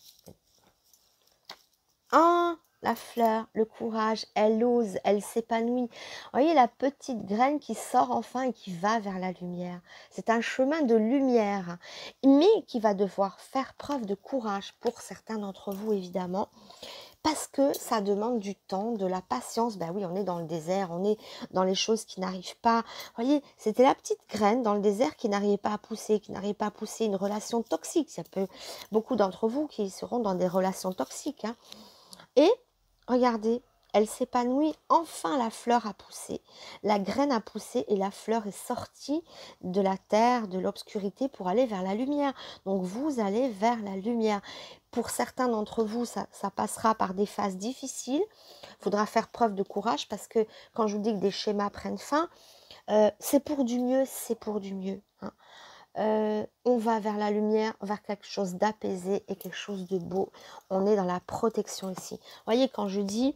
Ah, la fleur, le courage, elle ose, elle s'épanouit. Vous voyez la petite graine qui sort enfin et qui va vers la lumière. C'est un chemin de lumière, mais qui va devoir faire preuve de courage pour certains d'entre vous, évidemment. Parce que ça demande du temps, de la patience. Ben oui, on est dans le désert, on est dans les choses qui n'arrivent pas. Vous voyez, c'était la petite graine dans le désert qui n'arrivait pas à pousser, une relation toxique. Ça peut beaucoup d'entre vous qui seront dans des relations toxiques. Hein. Et regardez, elle s'épanouit, enfin la fleur a poussé, la graine a poussé et la fleur est sortie de la terre, de l'obscurité pour aller vers la lumière. Donc vous allez vers la lumière. Pour certains d'entre vous, ça passera par des phases difficiles. Il faudra faire preuve de courage parce que quand je vous dis que des schémas prennent fin, c'est pour du mieux, c'est pour du mieux. Hein. On va vers la lumière, vers quelque chose d'apaisé et quelque chose de beau. On est dans la protection ici. Vous voyez, quand je dis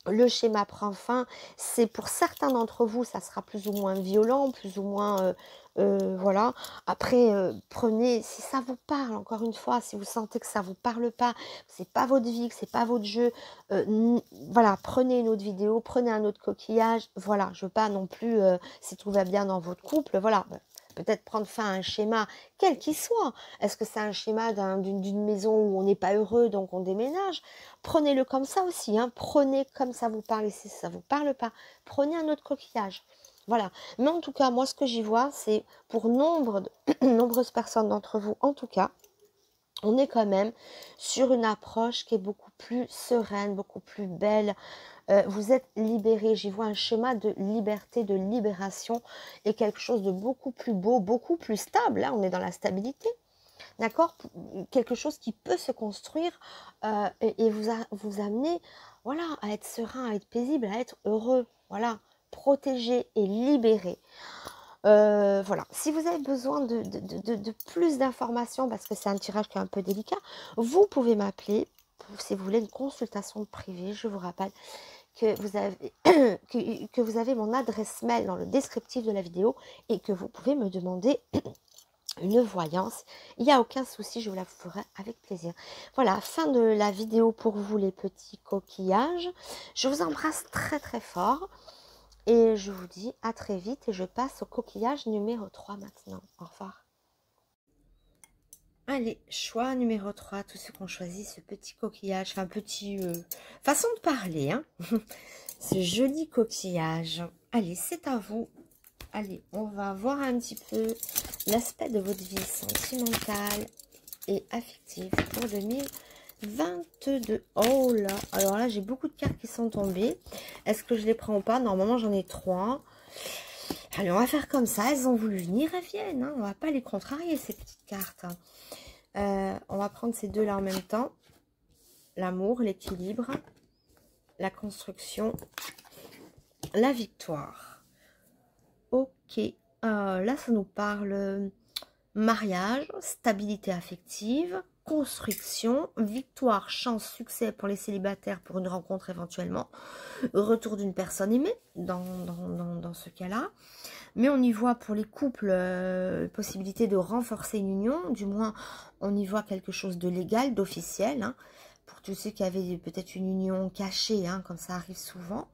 le schéma prend fin, c'est pour certains d'entre vous, ça sera plus ou moins violent, plus ou moins, voilà. Après, prenez, si ça vous parle, encore une fois, si vous sentez que ça vous parle pas, que c'est pas votre vie, que c'est pas votre jeu, voilà, prenez une autre vidéo, prenez un autre coquillage, voilà. Je veux pas non plus, si tout va bien dans votre couple, voilà. Peut-être prendre fin à un schéma, quel qu'il soit. Est-ce que c'est un schéma d'une maison où on n'est pas heureux, donc on déménage? Prenez-le comme ça aussi. Hein. Prenez comme ça vous parle. Et si ça ne vous parle pas, prenez un autre coquillage. Voilà. Mais en tout cas, moi, ce que j'y vois, c'est pour nombreuses personnes d'entre vous, en tout cas, on est quand même sur une approche qui est beaucoup plus sereine, beaucoup plus belle. Vous êtes libéré, j'y vois un schéma de liberté, de libération et quelque chose de beaucoup plus beau, beaucoup plus stable. Là, on est dans la stabilité, d'accord? Quelque chose qui peut se construire et vous amener, voilà, à être serein, à être paisible, à être heureux, voilà, protégé et libéré. Voilà, si vous avez besoin de plus d'informations, parce que c'est un tirage qui est un peu délicat, vous pouvez m'appeler si vous voulez une consultation privée. Je vous rappelle que vous avez, que vous avez mon adresse mail dans le descriptif de la vidéo et que vous pouvez me demander une voyance. Il n'y a aucun souci, je vous la ferai avec plaisir. Voilà, fin de la vidéo pour vous les petits coquillages. Je vous embrasse très très fort et je vous dis à très vite et je passe au coquillage numéro 3 maintenant. Au revoir. Allez, choix numéro 3, tous ceux qui ont choisi ce petit coquillage, enfin petit façon de parler, hein. Ce joli coquillage. Allez, c'est à vous. Allez, on va voir un petit peu l'aspect de votre vie sentimentale et affective pour 2022. Oh là, alors là, j'ai beaucoup de cartes qui sont tombées. Est-ce que je les prends ou pas? Normalement, j'en ai 3. Allez, on va faire comme ça. Elles ont voulu venir, elles viennent. Hein. On va pas les contrarier, ces petites cartes. On va prendre ces deux-là en même temps. L'amour, l'équilibre, la construction, la victoire. Ok. Là, ça nous parle mariage, stabilité affective, construction, victoire, chance, succès pour les célibataires pour une rencontre éventuellement, retour d'une personne aimée dans ce cas-là. Mais on y voit pour les couples possibilité de renforcer une union, du moins on y voit quelque chose de légal, d'officiel, hein, pour tous ceux qui avaient peut-être une union cachée, hein, comme ça arrive souvent.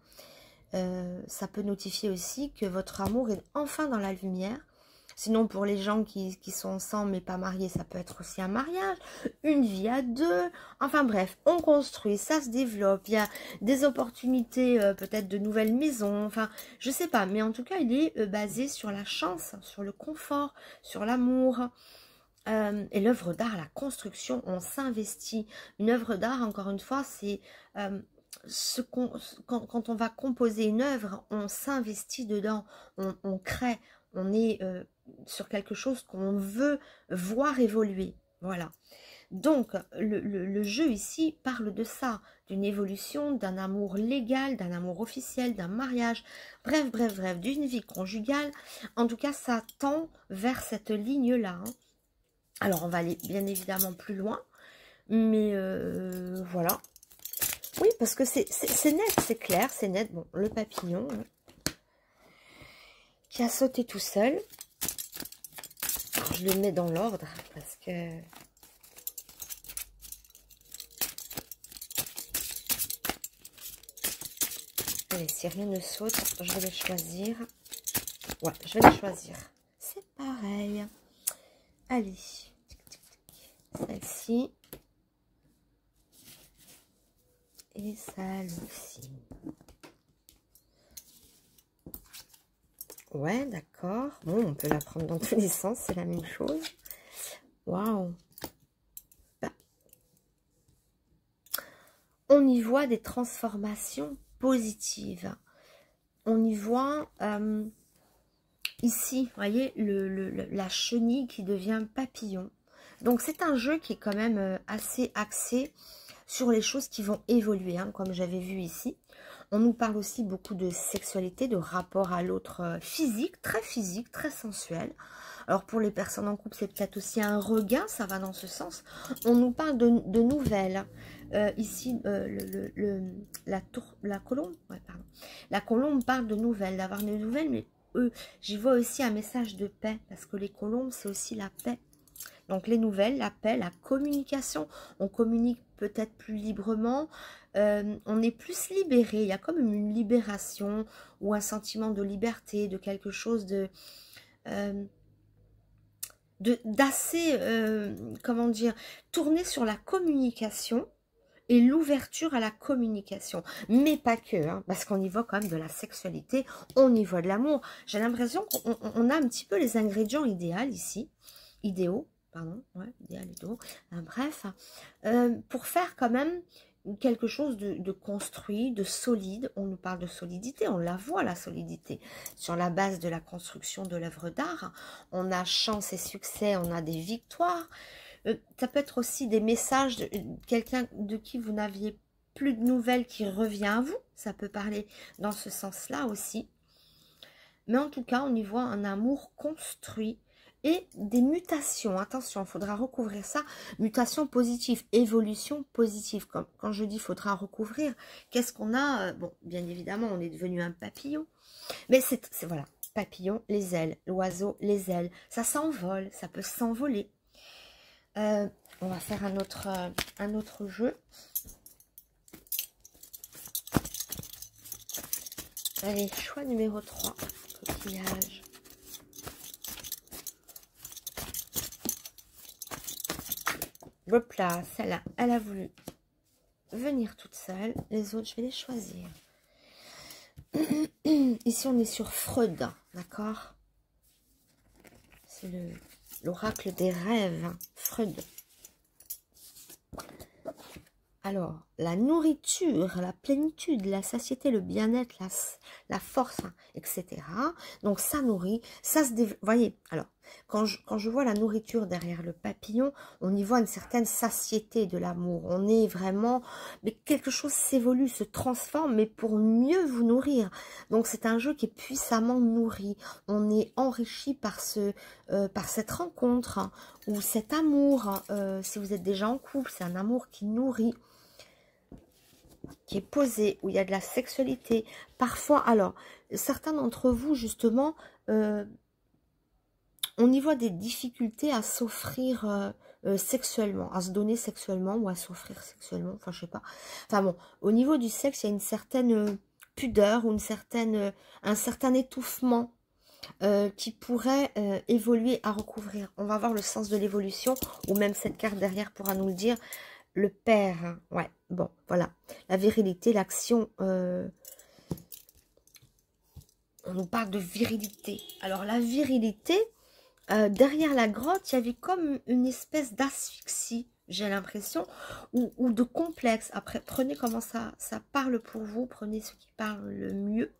Ça peut notifier aussi que votre amour est enfin dans la lumière, Sinon, pour les gens qui sont ensemble mais pas mariés, ça peut être aussi un mariage, une vie à deux. Enfin bref, on construit, ça se développe. Il y a des opportunités, peut-être de nouvelles maisons. Enfin, je sais pas. Mais en tout cas, il est basé sur la chance, sur le confort, sur l'amour. Et l'œuvre d'art, la construction, on s'investit. Une œuvre d'art, encore une fois, c'est quand on va composer une œuvre, on s'investit dedans, on crée, on est sur quelque chose qu'on veut voir évoluer. Voilà. Donc, le jeu ici parle de ça, d'une évolution, d'un amour légal, d'un amour officiel, d'un mariage, bref, bref, bref, d'une vie conjugale. En tout cas, ça tend vers cette ligne-là. Hein. Alors, on va aller bien évidemment plus loin, mais voilà. Oui, parce que c'est net, c'est clair, c'est net. Bon, le papillon hein, qui a sauté tout seul. Alors, je le mets dans l'ordre parce que... Allez, si rien ne saute, je vais les choisir. Ouais, je vais les choisir. C'est pareil. Allez. Celle-ci. Et celle-ci. Ouais, d'accord. Bon, on peut la prendre dans tous les sens, c'est la même chose. Waouh. Bah. On y voit des transformations positives. On y voit ici, vous voyez, la chenille qui devient papillon. Donc, c'est un jeu qui est quand même assez axé sur les choses qui vont évoluer, hein, comme j'avais vu ici. On nous parle aussi beaucoup de sexualité, de rapport à l'autre physique, très sensuel. Alors, pour les personnes en couple, c'est peut-être aussi un regain, ça va dans ce sens. On nous parle de nouvelles. Ici, la colombe, ouais, pardon. La colombe parle de nouvelles, d'avoir des nouvelles, mais j'y vois aussi un message de paix, parce que les colombes, c'est aussi la paix. Donc les nouvelles, la paix, la communication, on communique peut-être plus librement, on est plus libéré, il y a comme une libération ou un sentiment de liberté, de quelque chose d'assez, comment dire, tourné sur la communication et l'ouverture à la communication. Mais pas que, hein, parce qu'on y voit quand même de la sexualité, on y voit de l'amour. J'ai l'impression qu'on a un petit peu les ingrédients idéaux, pardon, ouais, idéal, idéaux, bref, pour faire quand même quelque chose de construit, de solide. On nous parle de solidité, on la voit la solidité. Sur la base de la construction de l'œuvre d'art, on a chance et succès, on a des victoires. Ça peut être aussi des messages de quelqu'un de qui vous n'aviez plus de nouvelles qui revient à vous. Ça peut parler dans ce sens-là aussi. Mais en tout cas, on y voit un amour construit et des mutations. Attention, il faudra recouvrir ça. Mutation positive, évolution positive. Quand je dis faudra recouvrir, qu'est-ce qu'on a? Bon, bien évidemment, on est devenu un papillon. Mais c'est voilà, papillon, les ailes. L'oiseau, les ailes. Ça s'envole, ça peut s'envoler. On va faire un autre jeu. Allez, choix numéro 3. Coquillage. Hop là, celle-là, elle a voulu venir toute seule. Les autres, je vais les choisir. Ici, on est sur Freud, d'accord? C'est l'oracle des rêves, Freud. Alors, la nourriture, la plénitude, la satiété, le bien-être, la force, etc. Donc, ça nourrit, ça se développe. Vous voyez, alors, quand je vois la nourriture derrière le papillon, on y voit une certaine satiété de l'amour. On est vraiment... Mais quelque chose s'évolue, se transforme, mais pour mieux vous nourrir. Donc, c'est un jeu qui est puissamment nourri. On est enrichi par cette rencontre, hein, ou cet amour. Si vous êtes déjà en couple, c'est un amour qui nourrit, qui est posé, où il y a de la sexualité. Parfois, alors, certains d'entre vous, justement, on y voit des difficultés à s'offrir sexuellement, à se donner sexuellement ou à s'offrir sexuellement, enfin, je sais pas. Enfin bon, au niveau du sexe, il y a une certaine pudeur ou un certain étouffement. qui pourrait évoluer à recouvrir. On va voir le sens de l'évolution, ou même cette carte derrière pourra nous le dire. Le père, hein. Ouais, bon, voilà. La virilité, l'action, on nous parle de virilité. Alors, la virilité, derrière la grotte, il y avait comme une espèce d'asphyxie, j'ai l'impression, ou de complexe. Après, prenez comment ça parle pour vous, prenez ce qui parle le mieux.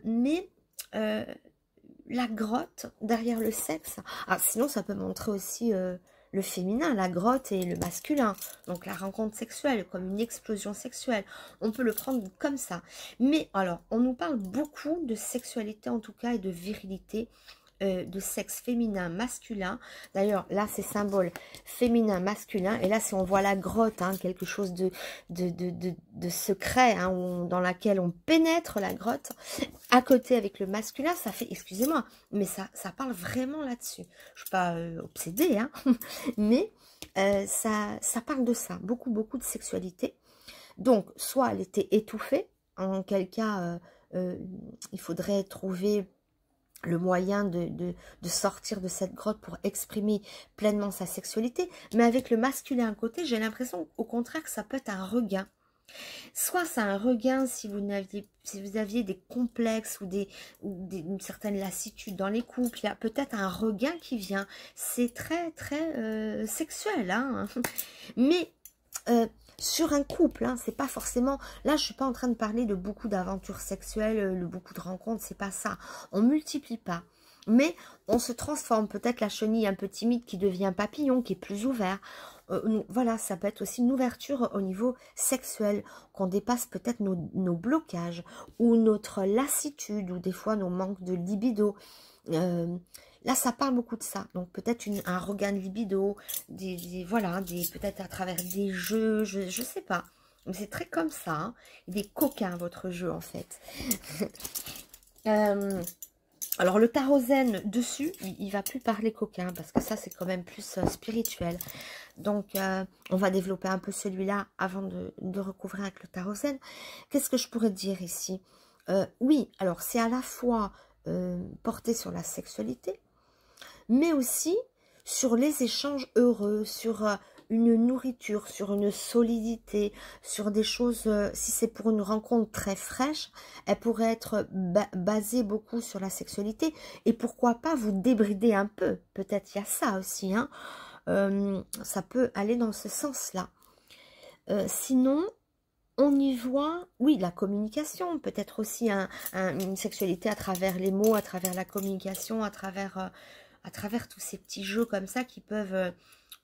Mais la grotte, derrière le sexe, sinon ça peut montrer aussi le féminin, la grotte et le masculin. Donc la rencontre sexuelle, comme une explosion sexuelle. On peut le prendre comme ça. Mais alors, on nous parle beaucoup de sexualité en tout cas et de virilité. De sexe féminin, masculin. D'ailleurs, là, c'est symbole féminin, masculin. Et là, si on voit la grotte, hein, quelque chose de secret, hein, dans laquelle on pénètre la grotte, à côté avec le masculin, ça fait, excusez-moi, mais ça parle vraiment là-dessus. Je ne suis pas obsédée, hein, mais ça parle de ça. Beaucoup, beaucoup de sexualité. Donc, soit elle était étouffée, en quel cas, il faudrait trouver le moyen de sortir de cette grotte pour exprimer pleinement sa sexualité. Mais avec le masculin à côté, j'ai l'impression au contraire que ça peut être un regain. Soit c'est un regain si vous aviez des complexes ou une certaine lassitude dans les couples, il y a peut-être un regain qui vient. C'est très très sexuel, hein. Mais sur un couple, hein, c'est pas forcément... Là, je suis pas en train de parler de beaucoup d'aventures sexuelles, de beaucoup de rencontres, c'est pas ça. On multiplie pas. Mais on se transforme. Peut-être la chenille un peu timide qui devient papillon, qui est plus ouvert. Voilà, ça peut être aussi une ouverture au niveau sexuel, qu'on dépasse peut-être nos blocages, ou notre lassitude, ou des fois nos manques de libido. Là, ça parle beaucoup de ça. Donc, peut-être un regain de libido, voilà, peut-être à travers des jeux, je sais pas. Mais c'est très comme ça. Hein. Il est coquin, votre jeu, en fait. Alors, le tarot zen, dessus, il va plus parler coquin, parce que ça, c'est quand même plus spirituel. Donc, on va développer un peu celui-là avant de recouvrir avec le tarot zen. Qu'est-ce que je pourrais dire ici? Oui, alors, c'est à la fois porté sur la sexualité, mais aussi sur les échanges heureux, sur une nourriture, sur une solidité, sur des choses, si c'est pour une rencontre très fraîche, elle pourrait être basée beaucoup sur la sexualité, et pourquoi pas vous débrider un peu, peut-être il y a ça aussi, hein. Ça peut aller dans ce sens-là. Sinon, on y voit, oui, la communication, peut-être aussi une sexualité à travers les mots, à travers la communication, à travers tous ces petits jeux comme ça qui peuvent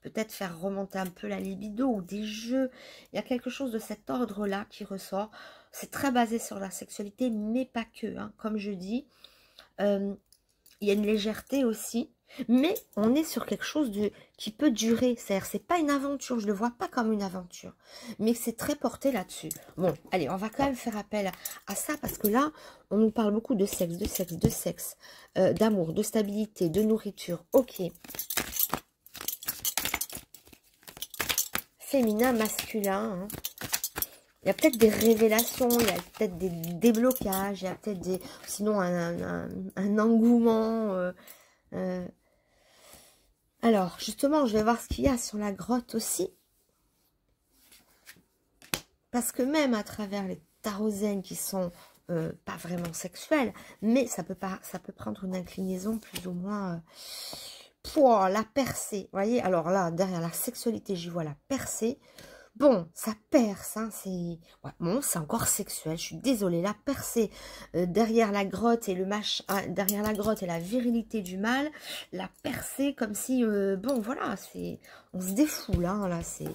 peut-être faire remonter un peu la libido, ou des jeux. Il y a quelque chose de cet ordre-là qui ressort. C'est très basé sur la sexualité, mais pas que, hein. Comme je dis, il y a une légèreté aussi. Mais on est sur quelque chose qui peut durer. C'est-à-dire, c'est pas une aventure. Je le vois pas comme une aventure. Mais c'est très porté là-dessus. Bon, allez, on va quand même faire appel à ça. Parce que là, on nous parle beaucoup de sexe, d'amour, de stabilité, de nourriture. Ok. Féminin, masculin. Hein. Il y a peut-être des révélations. Il y a peut-être des déblocages. Il y a peut-être sinon un engouement... alors, justement, je vais voir ce qu'il y a sur la grotte aussi. Parce que même à travers les tarots zen qui sont pas vraiment sexuels, mais ça peut prendre une inclinaison plus ou moins... pour la percée, vous voyez. Alors là, derrière la sexualité, j'y vois la percée. Bon, ça perce, hein, c'est bon, c'est encore sexuel. Je suis désolée, la percée derrière la grotte et derrière la grotte et la virilité du mal, la percée comme si bon, voilà, on se défoule, hein, là, c'est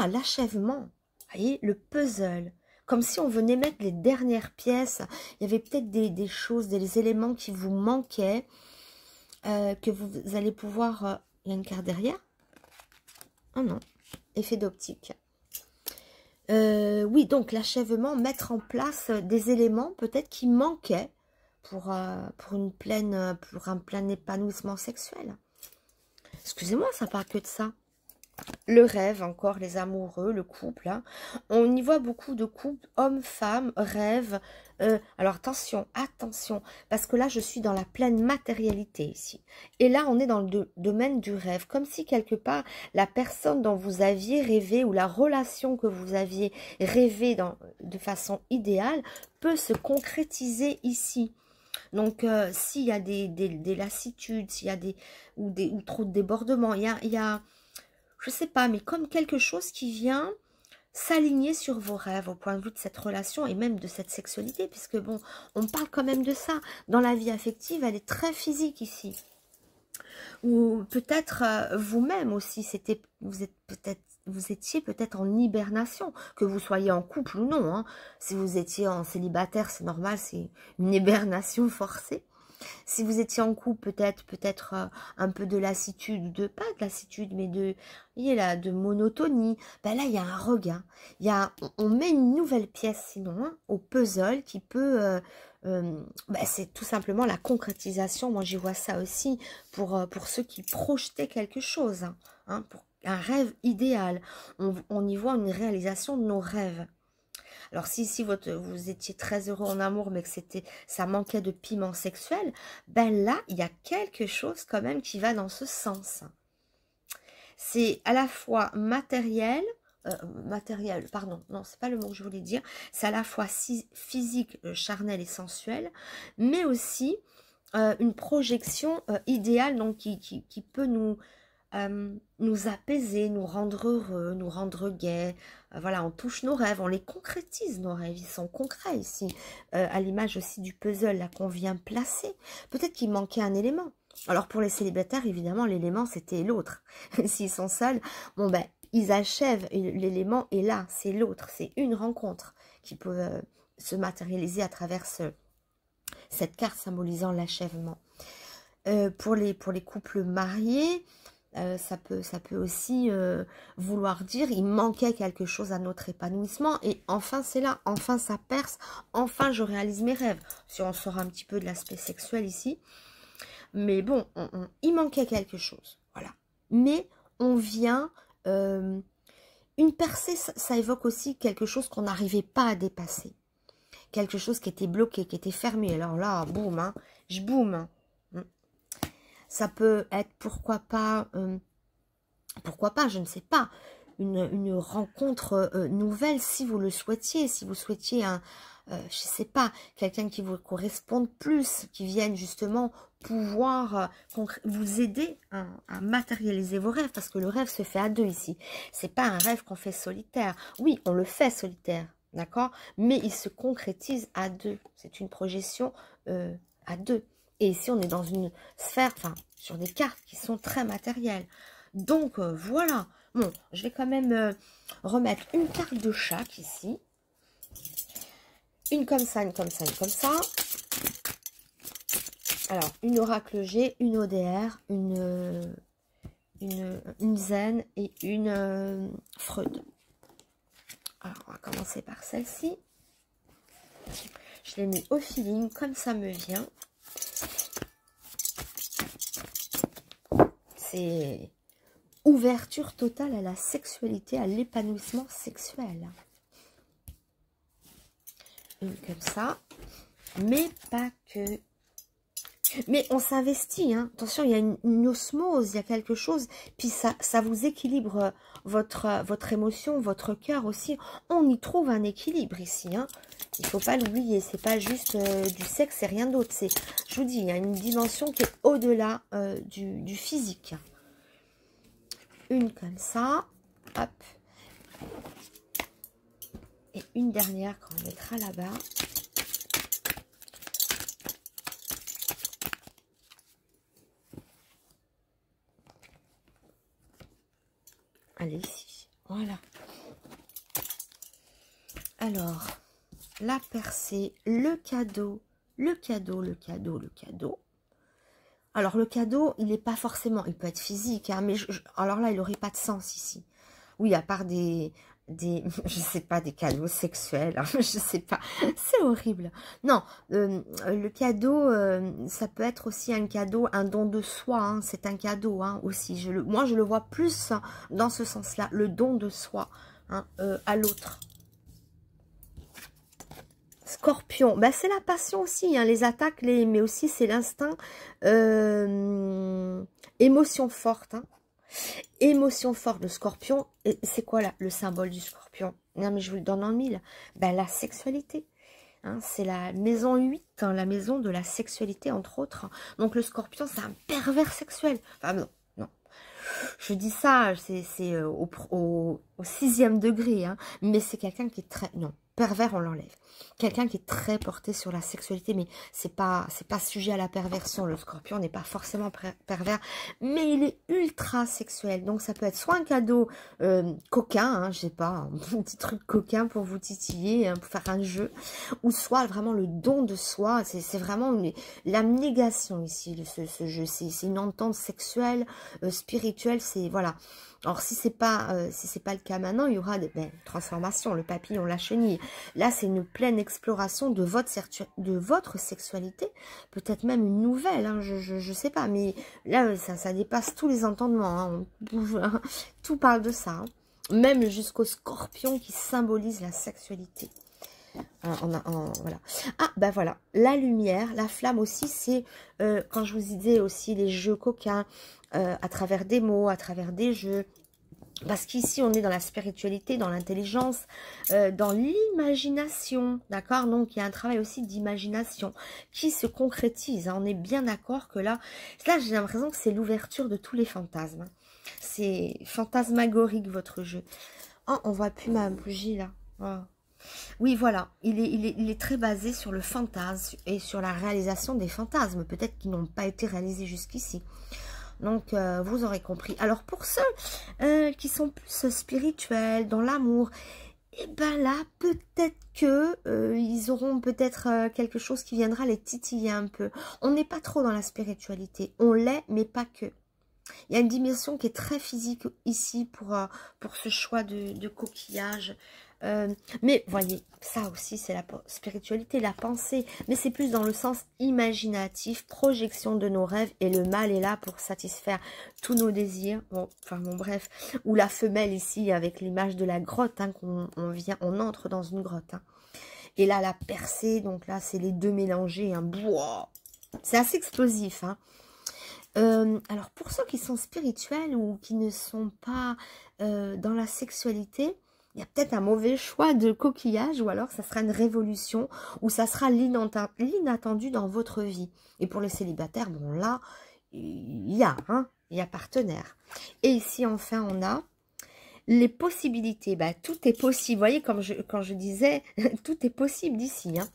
l'achèvement. Vous voyez, le puzzle. Comme si on venait mettre les dernières pièces. Il y avait peut-être des choses, des éléments qui vous manquaient, que vous allez pouvoir... il y a une carte derrière. Oh non. Effet d'optique. Oui, donc l'achèvement, mettre en place des éléments peut-être qui manquaient pour un plein épanouissement sexuel. Excusez-moi, ça parle que de ça. Le rêve, encore, les amoureux, le couple. Hein. On y voit beaucoup de couples, hommes, femmes, rêves, Alors attention, attention, parce que là, je suis dans la pleine matérialité ici. Et là, on est dans le domaine du rêve, comme si quelque part, la personne dont vous aviez rêvé ou la relation que vous aviez rêvé de façon idéale peut se concrétiser ici. Donc, s'il y a des lassitudes, s'il y a ou trop de débordements, il y a, je sais pas, mais comme quelque chose qui vient s'aligner sur vos rêves au point de vue de cette relation et même de cette sexualité, puisque bon, on parle quand même de ça. Dans la vie affective, elle est très physique ici. Ou peut-être vous-même aussi, vous étiez peut-être en hibernation, que vous soyez en couple ou non. Hein. Si vous étiez en célibataire, c'est normal, c'est une hibernation forcée. Si vous étiez en couple, peut-être un peu de lassitude, pas de lassitude, mais de monotonie. Ben là, il y a un regain. On met une nouvelle pièce, sinon, hein, au puzzle qui peut... c'est tout simplement la concrétisation. Moi, j'y vois ça aussi pour ceux qui projetaient quelque chose. Hein, pour un rêve idéal. On y voit une réalisation de nos rêves. Alors, si vous étiez très heureux en amour, mais que ça manquait de piment sexuel, ben là, il y a quelque chose quand même qui va dans ce sens. C'est à la fois matériel, pardon, non, c'est pas le mot que je voulais dire, c'est à la fois physique, charnel et sensuel, mais aussi une projection idéale, donc qui peut nous apaiser, nous rendre heureux, nous rendre gais. Voilà, on touche nos rêves, on les concrétise, nos rêves, ils sont concrets ici. À l'image aussi du puzzle là qu'on vient placer. Peut-être qu'il manquait un élément. Alors pour les célibataires, évidemment, l'élément c'était l'autre. S'ils sont seuls, bon ben, ils achèvent, l'élément est là, c'est l'autre, c'est une rencontre qui peut se matérialiser à travers cette carte symbolisant l'achèvement. Pour les couples mariés, ça peut aussi vouloir dire il manquait quelque chose à notre épanouissement et enfin c'est là, enfin ça perce, enfin je réalise mes rêves. Si on sort un petit peu de l'aspect sexuel ici, mais bon, il manquait quelque chose, voilà. Mais on vient, une percée, ça évoque aussi quelque chose qu'on n'arrivait pas à dépasser, quelque chose qui était bloqué, qui était fermé. Alors là, boum, hein, je boum. Hein. Ça peut être, pourquoi pas, je ne sais pas, une rencontre nouvelle si vous le souhaitiez, si vous souhaitiez je sais pas, quelqu'un qui vous corresponde plus, qui vienne justement pouvoir vous aider à matérialiser vos rêves, parce que le rêve se fait à deux ici. C'est pas un rêve qu'on fait solitaire. Oui, on le fait solitaire, d'accord, mais il se concrétise à deux. C'est une projection à deux. Et ici, on est dans une sphère, enfin, sur des cartes qui sont très matérielles. Donc, voilà. Bon, je vais quand même remettre une carte de chaque ici. Une comme ça, une comme ça, une comme ça. Alors, une oracle G, une ODR, une Zen et une Freud. Alors, on va commencer par celle-ci. Je l'ai mis au feeling, comme ça me vient. C'est ouverture totale à la sexualité, à l'épanouissement sexuel. Une comme ça, mais pas que. Mais on s'investit, hein. Attention, il y a une osmose, il y a quelque chose, puis ça vous équilibre votre émotion, votre cœur aussi. On y trouve un équilibre ici, hein. Il ne faut pas l'oublier, c'est pas juste du sexe, c'est rien d'autre. Je vous dis, il y a une dimension qui est au-delà du physique. Une comme ça, hop. Et une dernière qu'on mettra là-bas. Allez, ici, voilà. Alors, la percée, le cadeau, le cadeau, le cadeau, le cadeau. Alors, le cadeau, il n'est pas forcément, il peut être physique, hein, mais alors là, il n'aurait pas de sens ici. Oui, à part je sais pas, des cadeaux sexuels, hein, je sais pas, c'est horrible. Non, le cadeau, ça peut être aussi un cadeau, un don de soi, hein, c'est un cadeau hein, aussi. Moi, je le vois plus hein, dans ce sens-là, le don de soi hein, à l'autre. Scorpion, bah, c'est la passion aussi, hein, les attaques, mais aussi c'est l'instinct, émotion forte, hein. Émotion forte, le scorpion, c'est quoi là, le symbole du scorpion? Non mais je vous le donne en mille, bah, la sexualité. Hein, c'est la maison 8, hein, la maison de la sexualité, entre autres. Donc, le scorpion, c'est un pervers sexuel. Enfin, non, non. Je dis ça, c'est au 6e degré, hein, mais c'est quelqu'un qui est très... Non, pervers, on l'enlève. Quelqu'un qui est très porté sur la sexualité, mais c'est pas sujet à la perversion. Le scorpion n'est pas forcément pervers, mais il est ultra sexuel. Donc, ça peut être soit un cadeau coquin, hein, je sais pas, un petit truc coquin pour vous titiller, hein, pour faire un jeu, ou soit vraiment le don de soi. C'est vraiment l'abnégation ici, ce jeu. C'est une entente sexuelle, spirituelle, c'est... Voilà. Alors, si c'est pas le cas maintenant, il y aura des transformations, le papillon, la chenille. Là, c'est une pleine exploration de votre sexualité, peut-être même une nouvelle, hein, je sais pas, mais là, ça dépasse tous les entendements, hein, tout parle de ça, hein. Même jusqu'au scorpion qui symbolise la sexualité. Voilà. Ah, ben voilà, la lumière, la flamme aussi, c'est, quand je vous disais aussi, les jeux coquins, à travers des mots, à travers des jeux. Parce qu'ici, on est dans la spiritualité, dans l'intelligence, dans l'imagination, d'accord? Donc, il y a un travail aussi d'imagination qui se concrétise, hein. On est bien d'accord que là j'ai l'impression que c'est l'ouverture de tous les fantasmes, hein. C'est fantasmagorique, votre jeu. Oh, on voit plus ma bougie, là. Oh. Oui, voilà, il est très basé sur le fantasme et sur la réalisation des fantasmes, peut-être qui n'ont pas été réalisés jusqu'ici. Donc, vous aurez compris. Alors, pour ceux qui sont plus spirituels, dans l'amour, et ben là, peut-être que ils auront peut-être quelque chose qui viendra les titiller un peu. On n'est pas trop dans la spiritualité. On l'est, mais pas que. Il y a une dimension qui est très physique ici pour ce choix de coquillage. Mais voyez, ça aussi c'est la spiritualité, la pensée, mais c'est plus dans le sens imaginatif, projection de nos rêves, et le mâle est là pour satisfaire tous nos désirs. Bon, enfin bon, bref, ou la femelle ici avec l'image de la grotte, hein, on entre dans une grotte, hein. Et là la percée, donc là c'est les deux mélangés, hein. C'est assez explosif, hein. Alors pour ceux qui sont spirituels ou qui ne sont pas dans la sexualité, il y a peut-être un mauvais choix de coquillage, ou alors ça sera une révolution, ou ça sera l'inattendu dans votre vie. Et pour les célibataires, bon là, il y a partenaire. Et ici enfin on a les possibilités. Bah, tout est possible, vous voyez, quand je disais, tout est possible d'ici, hein.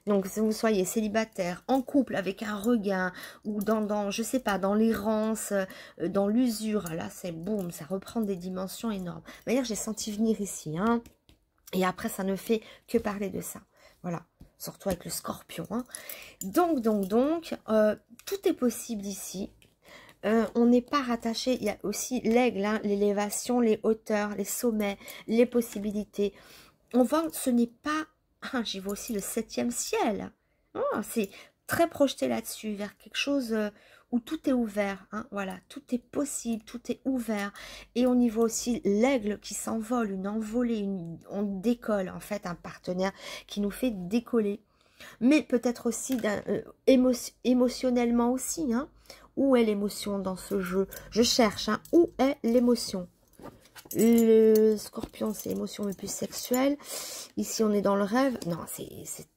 Donc, si vous soyez célibataire, en couple, avec un regain, ou je sais pas, dans l'errance, dans l'usure, là, c'est boum, ça reprend des dimensions énormes. D'ailleurs, j'ai senti venir ici, hein. Et après, ça ne fait que parler de ça. Voilà, surtout avec le scorpion, hein. Donc, tout est possible ici. On n'est pas rattaché, il y a aussi l'aigle, hein, l'élévation, les hauteurs, les sommets, les possibilités. On voit, ce n'est pas... Ah, j'y vois aussi le 7e ciel. Oh, c'est très projeté là-dessus, vers quelque chose où tout est ouvert, hein. Voilà, tout est possible, tout est ouvert. Et on y voit aussi l'aigle qui s'envole, une envolée, on décolle, en fait, un partenaire qui nous fait décoller. Mais peut-être aussi émotionnellement aussi, hein. Où est l'émotion dans ce jeu? Je cherche, hein, où est l'émotion? Le scorpion, c'est émotion plus sexuelle. Ici, on est dans le rêve. Non, c'est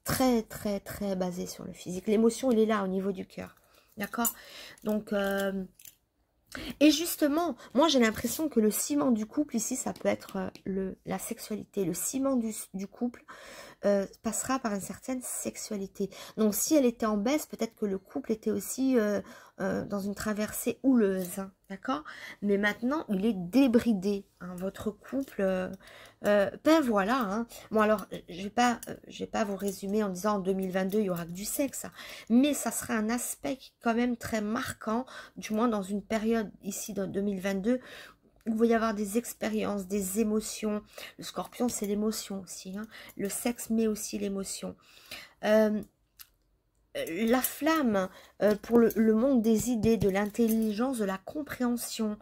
très, très, très basé sur le physique. L'émotion, il est là, au niveau du cœur. D'accord? Donc, et justement, moi, j'ai l'impression que le ciment du couple, ici, ça peut être la sexualité. Le ciment du couple passera par une certaine sexualité. Donc, si elle était en baisse, peut-être que le couple était aussi dans une traversée houleuse, hein, d'accord? Mais maintenant, il est débridé, hein, votre couple. Ben voilà, hein. Bon, alors, je vais pas vous résumer en disant en 2022, il y aura que du sexe, hein, mais ça sera un aspect quand même très marquant, du moins dans une période ici de 2022, il va y avoir des expériences, des émotions. Le scorpion, c'est l'émotion aussi, hein. Le sexe, mais aussi l'émotion. La flamme pour le monde des idées, de l'intelligence, de la compréhension.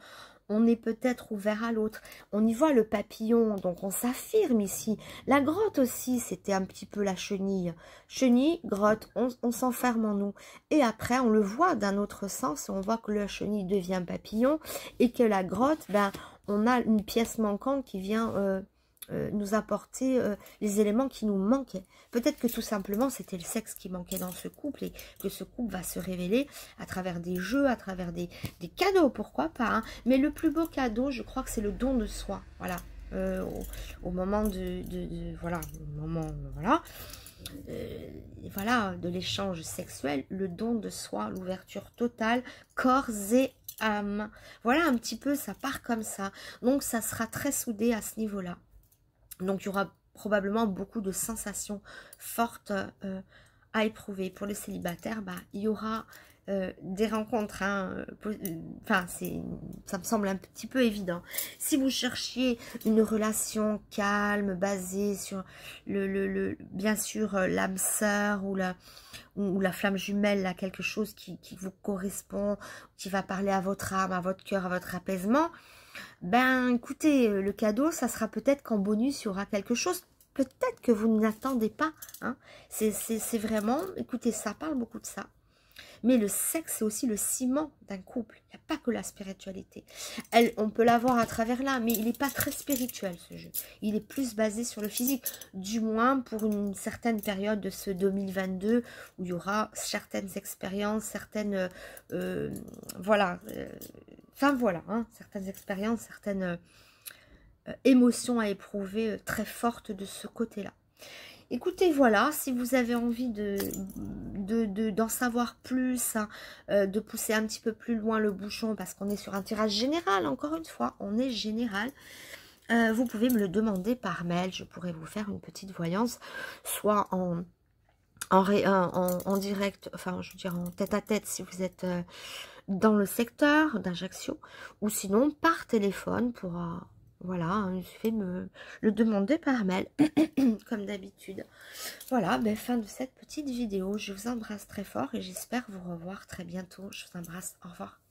on est peut-être ouvert à l'autre. On y voit le papillon, donc on s'affirme ici. La grotte aussi, c'était un petit peu la chenille. Chenille, grotte, on s'enferme en nous. Et après, on le voit d'un autre sens, on voit que la chenille devient papillon et que la grotte, ben, on a une pièce manquante qui vient nous apporter les éléments qui nous manquaient. Peut-être que tout simplement c'était le sexe qui manquait dans ce couple et que ce couple va se révéler à travers des jeux, à travers des cadeaux, pourquoi pas, hein. Mais le plus beau cadeau, je crois que c'est le don de soi, voilà, au moment voilà, au moment, voilà, voilà, de l'échange sexuel, le don de soi, l'ouverture totale, corps et âme. Voilà un petit peu, ça part comme ça. Donc ça sera très soudé à ce niveau-là. Donc, il y aura probablement beaucoup de sensations fortes à éprouver. Pour les célibataires, bah, il y aura des rencontres. Hein, enfin, ça me semble un petit peu évident. Si vous cherchiez une relation calme, basée sur bien sûr, l'âme sœur ou la flamme jumelle, là, quelque chose qui vous correspond, qui va parler à votre âme, à votre cœur, à votre apaisement, ben écoutez, le cadeau, ça sera peut-être qu'en bonus, il y aura quelque chose, peut-être que vous n'attendez pas. Hein. C'est vraiment, écoutez, ça parle beaucoup de ça. Mais le sexe, c'est aussi le ciment d'un couple. Il n'y a pas que la spiritualité. On peut la voir à travers là, mais il n'est pas très spirituel, ce jeu. Il est plus basé sur le physique. Du moins, pour une certaine période de ce 2022, où il y aura certaines expériences, certaines... voilà. Enfin, voilà. Hein, certaines expériences, certaines émotions à éprouver très fortes de ce côté-là. Écoutez, voilà, si vous avez envie d'en savoir plus, hein, de pousser un petit peu plus loin le bouchon, parce qu'on est sur un tirage général, encore une fois, on est général, vous pouvez me le demander par mail, je pourrais vous faire une petite voyance, soit en direct, enfin, je veux dire en tête-à-tête si vous êtes dans le secteur d'Ajaccio, ou sinon par téléphone pour... voilà, hein, il suffit de me le demander par mail, comme d'habitude. Voilà, ben, fin de cette petite vidéo. Je vous embrasse très fort et j'espère vous revoir très bientôt. Je vous embrasse, au revoir.